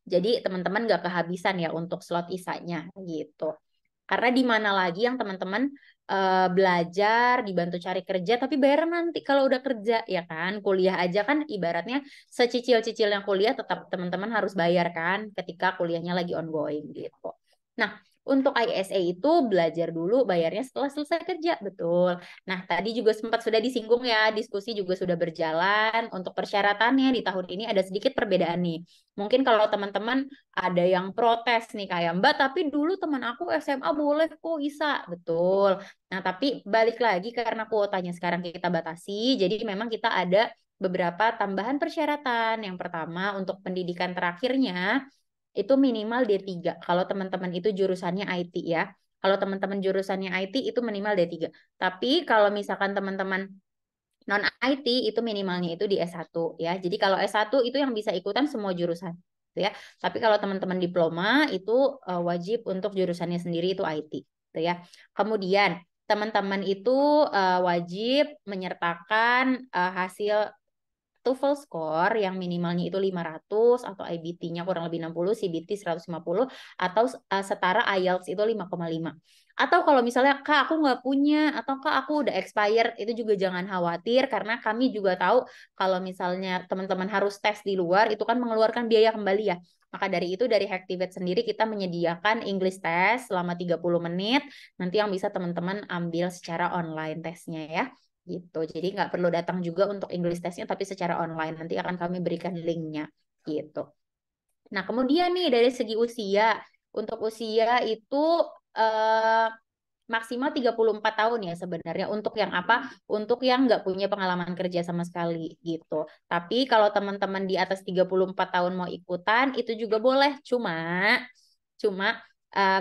Jadi teman-teman nggak kehabisan ya untuk slot isanya gitu. Karena di mana lagi yang teman-teman belajar, dibantu cari kerja, tapi bayar nanti kalau udah kerja, ya kan? Kuliah aja kan ibaratnya secicil-cicilnya kuliah tetap teman-teman harus bayar kan ketika kuliahnya lagi ongoing gitu. Nah, Untuk ISA itu belajar dulu, bayarnya setelah selesai kerja, betul. Nah, tadi juga sempat sudah disinggung ya, diskusi juga sudah berjalan. Untuk persyaratannya di tahun ini ada sedikit perbedaan nih. Mungkin kalau teman-teman ada yang protes nih kayak Mbak, tapi dulu teman aku SMA boleh kok ISA, betul. Nah, tapi balik lagi karena kuotanya sekarang kita batasi, jadi memang kita ada beberapa tambahan persyaratan. Yang pertama, untuk pendidikan terakhirnya itu minimal D3. Kalau teman-teman itu jurusannya IT ya. Kalau teman-teman jurusannya IT itu minimal D3. Tapi kalau misalkan teman-teman non IT itu minimalnya itu di S1 ya. Jadi kalau S1 itu yang bisa ikutan semua jurusan gitu ya. Tapi kalau teman-teman diploma itu wajib untuk jurusannya sendiri itu IT gitu ya. Kemudian teman-teman itu wajib menyertakan hasil TOEFL score yang minimalnya itu 500 atau IBT-nya kurang lebih 60, CBT 150 atau setara IELTS itu 5,5. Atau kalau misalnya Kak aku nggak punya atau Kak aku udah expired, itu juga jangan khawatir karena kami juga tahu kalau misalnya teman-teman harus tes di luar itu kan mengeluarkan biaya kembali ya. Maka dari itu dari Hacktivate sendiri kita menyediakan English test selama 30 menit nanti yang bisa teman-teman ambil secara online tesnya ya gitu. Jadi nggak perlu datang juga untuk English testnya, tapi secara online. Nanti akan kami berikan linknya gitu. Nah, kemudian nih dari segi usia, untuk usia itu maksimal 34 tahun ya sebenarnya untuk yang apa? Untuk yang nggak punya pengalaman kerja sama sekali gitu. Tapi kalau teman-teman di atas 34 tahun mau ikutan, itu juga boleh. Cuma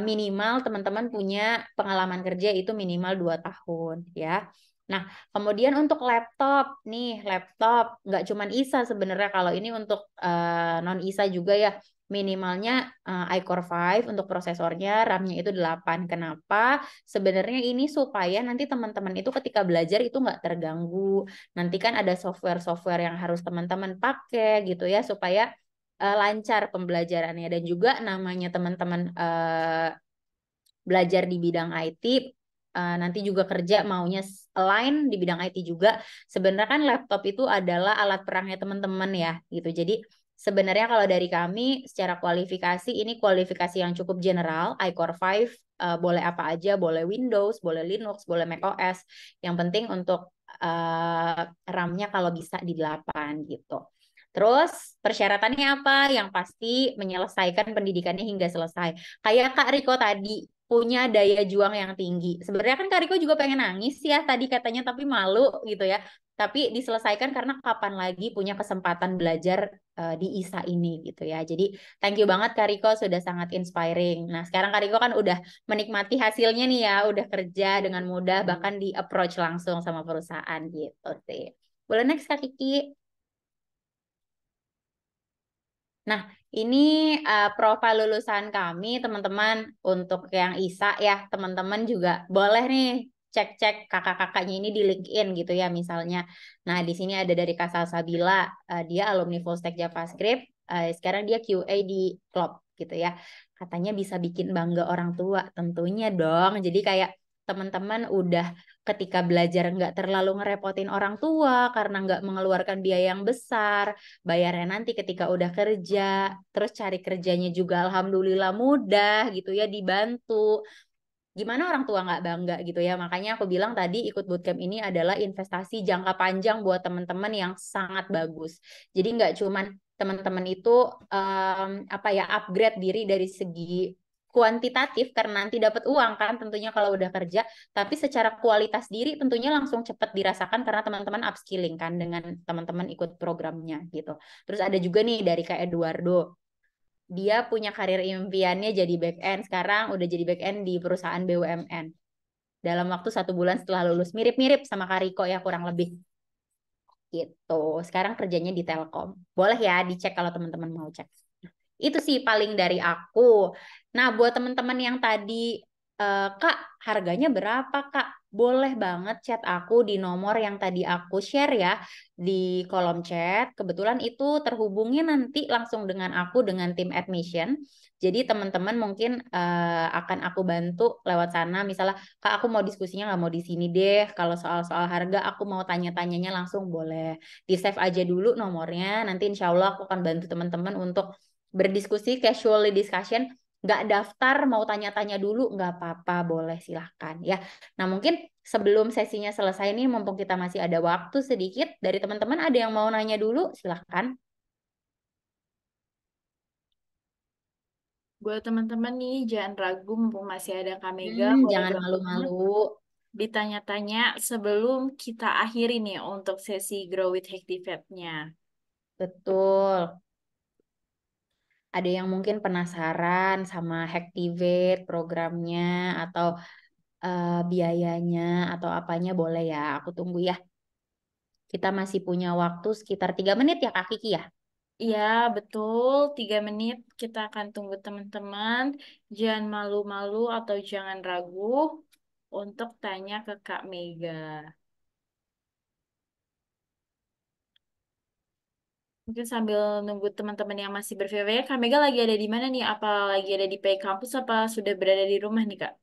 minimal teman-teman punya pengalaman kerja itu minimal 2 tahun ya. Nah, kemudian untuk laptop nih, laptop nggak cuma ISA sebenarnya kalau ini untuk non ISA juga ya. Minimalnya iCore 5 untuk prosesornya, RAM-nya itu 8. Kenapa? Sebenarnya ini supaya nanti teman-teman itu ketika belajar itu nggak terganggu. Nanti kan ada software-software yang harus teman-teman pakai gitu ya supaya lancar pembelajarannya dan juga namanya teman-teman belajar di bidang IT nanti juga kerja maunya align di bidang IT juga sebenarnya kan laptop itu adalah alat perangnya teman-teman ya gitu jadi sebenarnya kalau dari kami secara kualifikasi ini kualifikasi yang cukup general iCore 5 boleh apa aja boleh Windows boleh Linux boleh macOS yang penting untuk RAM-nya kalau bisa di 8 gitu. Terus persyaratannya apa? Yang pasti menyelesaikan pendidikannya hingga selesai. Kayak Kak Riko tadi punya daya juang yang tinggi. Sebenarnya kan Kak Riko juga pengen nangis ya tadi katanya tapi malu gitu ya. Tapi diselesaikan karena kapan lagi punya kesempatan belajar di ISA ini gitu ya. Jadi thank you banget Kak Riko sudah sangat inspiring. Nah sekarang Kak Riko kan udah menikmati hasilnya nih ya. Udah kerja dengan mudah bahkan di approach langsung sama perusahaan gitu sih. Boleh next Kak Kiki? Nah, ini profil lulusan kami, teman-teman, untuk yang ISA ya, teman-teman juga boleh nih cek-cek kakak-kakaknya ini di LinkedIn gitu ya, misalnya. Nah, di sini ada dari Kak Salsabila, dia alumni full stack JavaScript, sekarang dia QA di Klop gitu ya. Katanya bisa bikin bangga orang tua, tentunya dong. Jadi kayak teman-teman udah ketika belajar nggak terlalu ngerepotin orang tua karena nggak mengeluarkan biaya yang besar bayarnya nanti ketika udah kerja, terus cari kerjanya juga alhamdulillah mudah gitu ya, dibantu. Gimana orang tua nggak bangga gitu ya. Makanya aku bilang tadi ikut bootcamp ini adalah investasi jangka panjang buat teman-teman yang sangat bagus. Jadi nggak cuman teman-teman itu apa ya upgrade diri dari segi kuantitatif karena nanti dapat uang kan tentunya kalau udah kerja, tapi secara kualitas diri tentunya langsung cepat dirasakan karena teman-teman upskilling kan dengan teman-teman ikut programnya gitu. Terus ada juga nih dari Kak Eduardo. Dia punya karir impiannya jadi back end, sekarang udah jadi back end di perusahaan BUMN. Dalam waktu 1 bulan setelah lulus. Mirip-mirip sama Kariko ya kurang lebih. Gitu. Sekarang kerjanya di Telkom. Boleh ya dicek kalau teman-teman mau cek. Itu sih paling dari aku. Nah, buat teman-teman yang tadi, Kak, harganya berapa, Kak? Boleh banget chat aku di nomor yang tadi aku share ya di kolom chat. Kebetulan itu terhubungnya nanti langsung dengan aku dengan tim admission. Jadi teman-teman mungkin akan aku bantu lewat sana. Misalnya, Kak, aku mau diskusinya nggak mau di sini deh. Kalau soal-soal harga aku mau tanya-tanyanya langsung boleh. Di save aja dulu nomornya. Nanti insya Allah aku akan bantu teman-teman untuk berdiskusi casual discussion nggak daftar mau tanya-tanya dulu nggak apa-apa, boleh silahkan ya. Nah mungkin sebelum sesinya selesai nih, mumpung kita masih ada waktu sedikit, dari teman-teman ada yang mau nanya dulu, silahkan. Buat teman-teman nih, jangan ragu mumpung masih ada Kak Mega, boleh Jangan banget malu-malu. ditanya-tanya sebelum kita akhiri nih untuk sesi Grow with Activate-nya. Betul. Ada yang mungkin penasaran sama Hacktivate programnya atau biayanya atau apanya, boleh ya, aku tunggu ya. Kita masih punya waktu sekitar 3 menit ya Kak Kiki ya. Iya, betul. 3 menit kita akan tunggu teman-teman. Jangan malu-malu atau jangan ragu untuk tanya ke Kak Mega. Mungkin sambil nunggu teman-teman yang masih berVW, Kak Mega lagi ada di mana nih? Apa lagi ada di PI kampus apa sudah berada di rumah nih, Kak?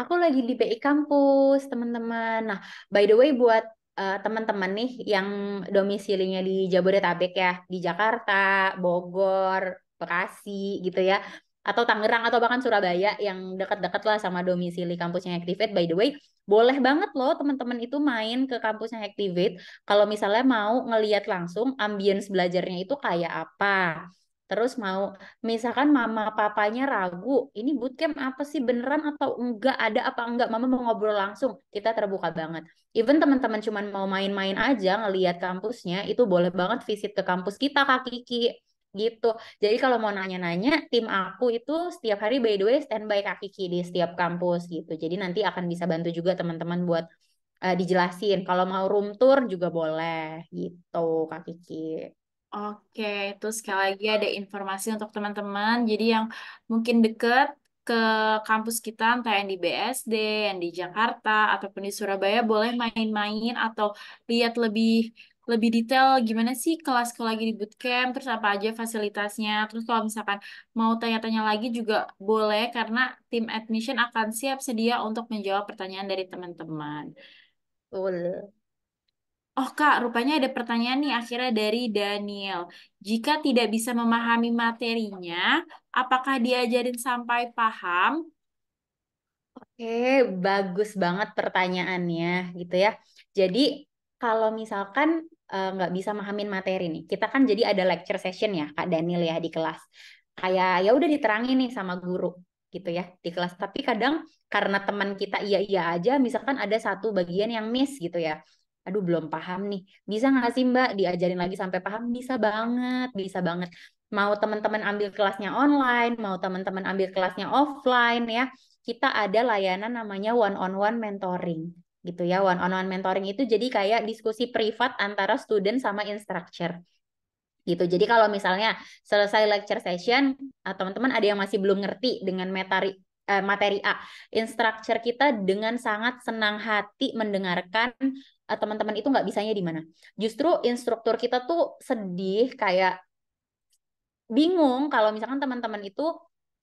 Aku lagi di PI kampus, teman-teman. Nah, by the way buat teman-teman nih yang domisilinya di Jabodetabek ya, di Jakarta, Bogor, Bekasi gitu ya, atau Tangerang atau bahkan Surabaya yang dekat-dekat lah sama domisili kampusnya Activate. By the way, boleh banget loh teman-teman itu main ke kampusnya Activate kalau misalnya mau ngeliat langsung ambience belajarnya itu kayak apa. Terus mau misalkan mama papanya ragu, ini bootcamp apa sih, beneran atau enggak, ada apa enggak, mama mau ngobrol langsung, kita terbuka banget. Even teman-teman cuman mau main-main aja ngelihat kampusnya, itu boleh banget visit ke kampus kita Kak Kiki gitu. Jadi kalau mau nanya-nanya, tim aku itu setiap hari by the way standby Kak Kiki di setiap kampus gitu. Jadi nanti akan bisa bantu juga teman-teman buat dijelasin. Kalau mau room tour juga boleh gitu Kak Kiki. Oke, itu sekali lagi ada informasi untuk teman-teman. Jadi yang mungkin dekat ke kampus kita, entah yang di BSD, yang di Jakarta, ataupun di Surabaya, boleh main-main atau lihat lebih lebih detail gimana sih kelas kalau lagi di bootcamp, terus apa aja fasilitasnya. Terus kalau misalkan mau tanya-tanya lagi juga boleh, karena tim admission akan siap sedia untuk menjawab pertanyaan dari teman-teman. Betul. Oh Kak, rupanya ada pertanyaan nih akhirnya dari Daniel. Jika tidak bisa memahami materinya, apakah diajarin sampai paham? Oke, bagus banget pertanyaannya gitu ya. Jadi kalau misalkan nggak bisa mahamin materi nih, kita kan jadi ada lecture session ya Kak Daniel ya di kelas. Kayak ya udah diterangin nih sama guru gitu ya di kelas. Tapi kadang karena teman kita iya-iya aja, misalkan ada satu bagian yang miss gitu ya. Aduh belum paham nih. Bisa nggak sih Mbak diajarin lagi sampai paham? Bisa banget, bisa banget. Mau teman-teman ambil kelasnya online, mau teman-teman ambil kelasnya offline ya, kita ada layanan namanya one on one mentoring gitu ya. One on one mentoring itu jadi kayak diskusi privat antara student sama instructor gitu. Jadi kalau misalnya selesai lecture session, teman-teman ada yang masih belum ngerti dengan materi A, instructor kita dengan sangat senang hati mendengarkan teman-teman itu nggak bisanya di mana. Justru instruktur kita tuh sedih, kayak bingung kalau misalkan teman-teman itu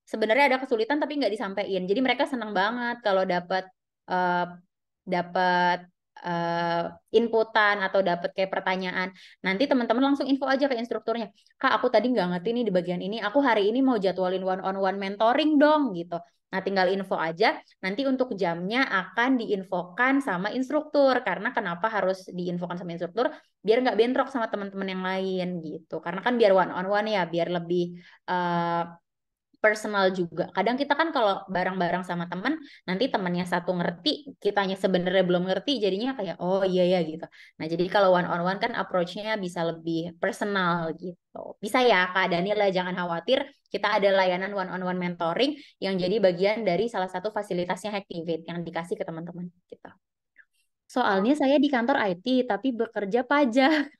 sebenarnya ada kesulitan tapi nggak disampaikan. Jadi mereka senang banget kalau dapat uh, dapat uh, inputan atau dapat kayak pertanyaan. Nanti teman-teman langsung info aja ke instrukturnya. Kak, aku tadi nggak ngerti nih di bagian ini. Aku hari ini mau jadwalin one on one mentoring dong gitu. Nah, tinggal info aja. Nanti untuk jamnya akan diinfokan sama instruktur. Karena kenapa harus diinfokan sama instruktur? Biar nggak bentrok sama teman-teman yang lain gitu. Karena kan biar one on one ya, biar lebih uh, personal juga. Kadang kita kan kalau bareng-bareng sama teman, nanti temannya satu ngerti, kitanya sebenarnya belum ngerti, jadinya kayak oh iya ya gitu. Nah jadi kalau one on one kan approach-nya bisa lebih personal gitu. Bisa ya Kak Daniel, jangan khawatir. Kita ada layanan one on one mentoring yang jadi bagian dari salah satu fasilitasnya Hacktivate yang dikasih ke teman-teman kita. Soalnya saya di kantor IT tapi bekerja pajak.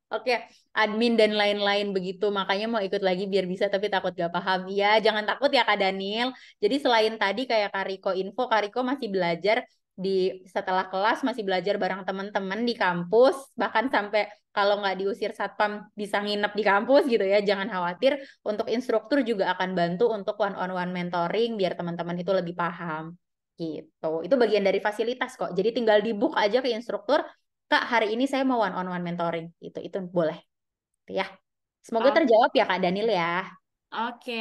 Oke, admin dan lain-lain begitu. Makanya mau ikut lagi biar bisa, tapi takut gak paham. Ya, jangan takut ya Kak Daniel. Jadi selain tadi kayak Kariko info, Kariko masih belajar di setelah kelas, masih belajar bareng teman-teman di kampus. Bahkan sampai kalau nggak diusir satpam bisa nginep di kampus gitu ya. Jangan khawatir. Untuk instruktur juga akan bantu untuk one on one mentoring biar teman-teman itu lebih paham. Gitu. Itu bagian dari fasilitas kok. Jadi tinggal di book aja ke instruktur. Kak, hari ini saya mau one on one mentoring. Itu boleh. Gitu ya. Semoga Oh, terjawab ya Kak Daniel ya. Oke,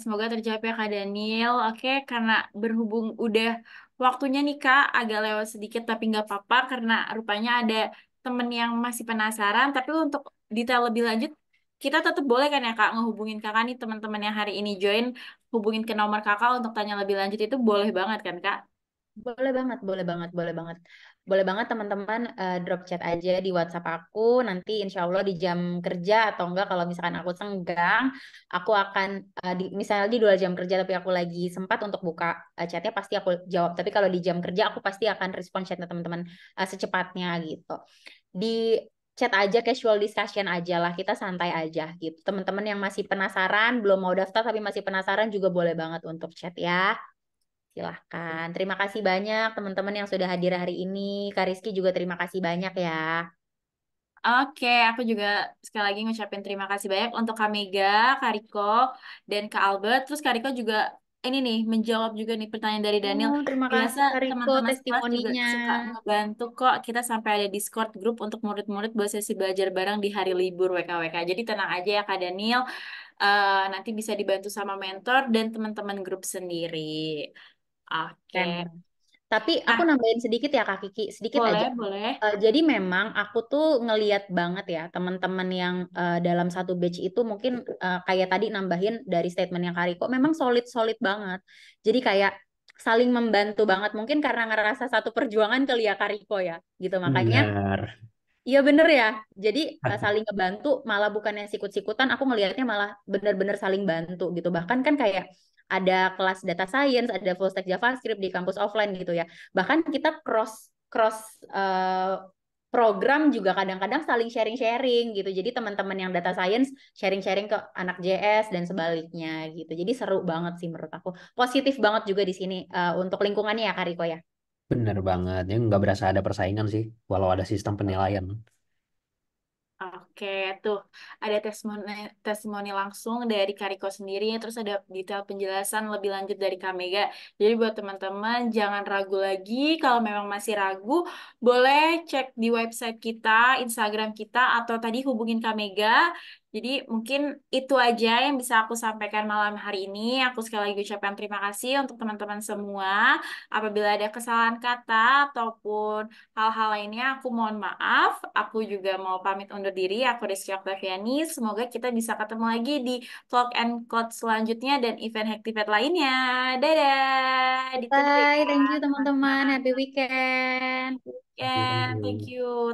semoga terjawab ya Kak Daniel. Oke, karena berhubung udah waktunya nih Kak, agak lewat sedikit tapi nggak apa-apa karena rupanya ada temen yang masih penasaran. Tapi untuk detail lebih lanjut, kita tetap boleh kan ya Kak ngehubungin Kakak nih teman-teman yang hari ini join, hubungin ke nomor Kakak untuk tanya lebih lanjut itu boleh banget kan Kak? Boleh banget, boleh banget, boleh banget. Boleh banget teman-teman drop chat aja di WhatsApp aku. Nanti insya Allah di jam kerja atau enggak kalau misalkan aku senggang, aku akan misalnya di 2 jam kerja tapi aku lagi sempat untuk buka chatnya pasti aku jawab. Tapi kalau di jam kerja aku pasti akan respon chatnya teman-teman secepatnya gitu. Di chat aja casual discussion aja lah, kita santai aja gitu. Teman-teman yang masih penasaran, belum mau daftar tapi masih penasaran juga boleh banget untuk chat ya. Silahkan. Terima kasih banyak teman-teman yang sudah hadir hari ini. Kak Rizky juga terima kasih banyak ya. Oke, aku juga sekali lagi ngucapin terima kasih banyak untuk Kak Mega, Kak Riko, dan Kak Albert. Terus Kak Riko juga ini nih menjawab juga nih pertanyaan dari Daniel. Oh, terima Biasa kasih Kak Riko teman-teman sekelas juga testimoninya. suka ngebantu kok. Kita sampai ada Discord group untuk murid-murid buat sesi belajar bareng di hari libur WKWK. Jadi tenang aja ya Kak Daniel. Nanti bisa dibantu sama mentor dan teman-teman grup sendiri. Oke. Keren, keren. Tapi aku Nah, nambahin sedikit ya Kak Kiki, sedikit boleh, aja. boleh. Jadi memang aku tuh ngeliat banget ya teman-teman yang dalam satu batch itu mungkin kayak tadi nambahin dari statement yang Kak Riko, memang solid-solid banget. Jadi kayak saling membantu banget. Mungkin karena ngerasa satu perjuangan kali ya Kak Riko ya. Gitu makanya Benar. iya bener ya. Jadi saling ngebantu, malah bukan yang sikut-sikutan, aku ngelihatnya malah bener-bener saling bantu gitu. Bahkan kan kayak ada kelas data science, ada full stack JavaScript di kampus offline gitu ya. Bahkan kita cross cross eh, program juga kadang-kadang saling sharing-sharing gitu. Jadi teman-teman yang data science sharing-sharing ke anak JS dan sebaliknya gitu. Jadi seru banget sih menurut aku. Positif banget juga di sini untuk lingkungannya ya Kariko ya. Benar banget. Ya nggak berasa ada persaingan sih, walau ada sistem penilaian. Oke, tuh ada testimoni testimoni langsung dari Kariko sendiri, terus ada detail penjelasan lebih lanjut dari Kamega. Jadi buat teman-teman jangan ragu lagi, kalau memang masih ragu, boleh cek di website kita, Instagram kita, atau tadi hubungin Kamega. Jadi mungkin itu aja yang bisa aku sampaikan malam hari ini. Aku sekali lagi ucapkan terima kasih untuk teman-teman semua. Apabila ada kesalahan kata ataupun hal-hal lainnya aku mohon maaf. Aku juga mau pamit undur diri. Aku Rizky Oktaviani. Semoga kita bisa ketemu lagi di Vlog and Code selanjutnya dan event Hacktivate lainnya. Dadah. Ditunggu Bye, ya thank you teman-teman. teman-teman. Happy weekend. Thank you, thank Thank you. you.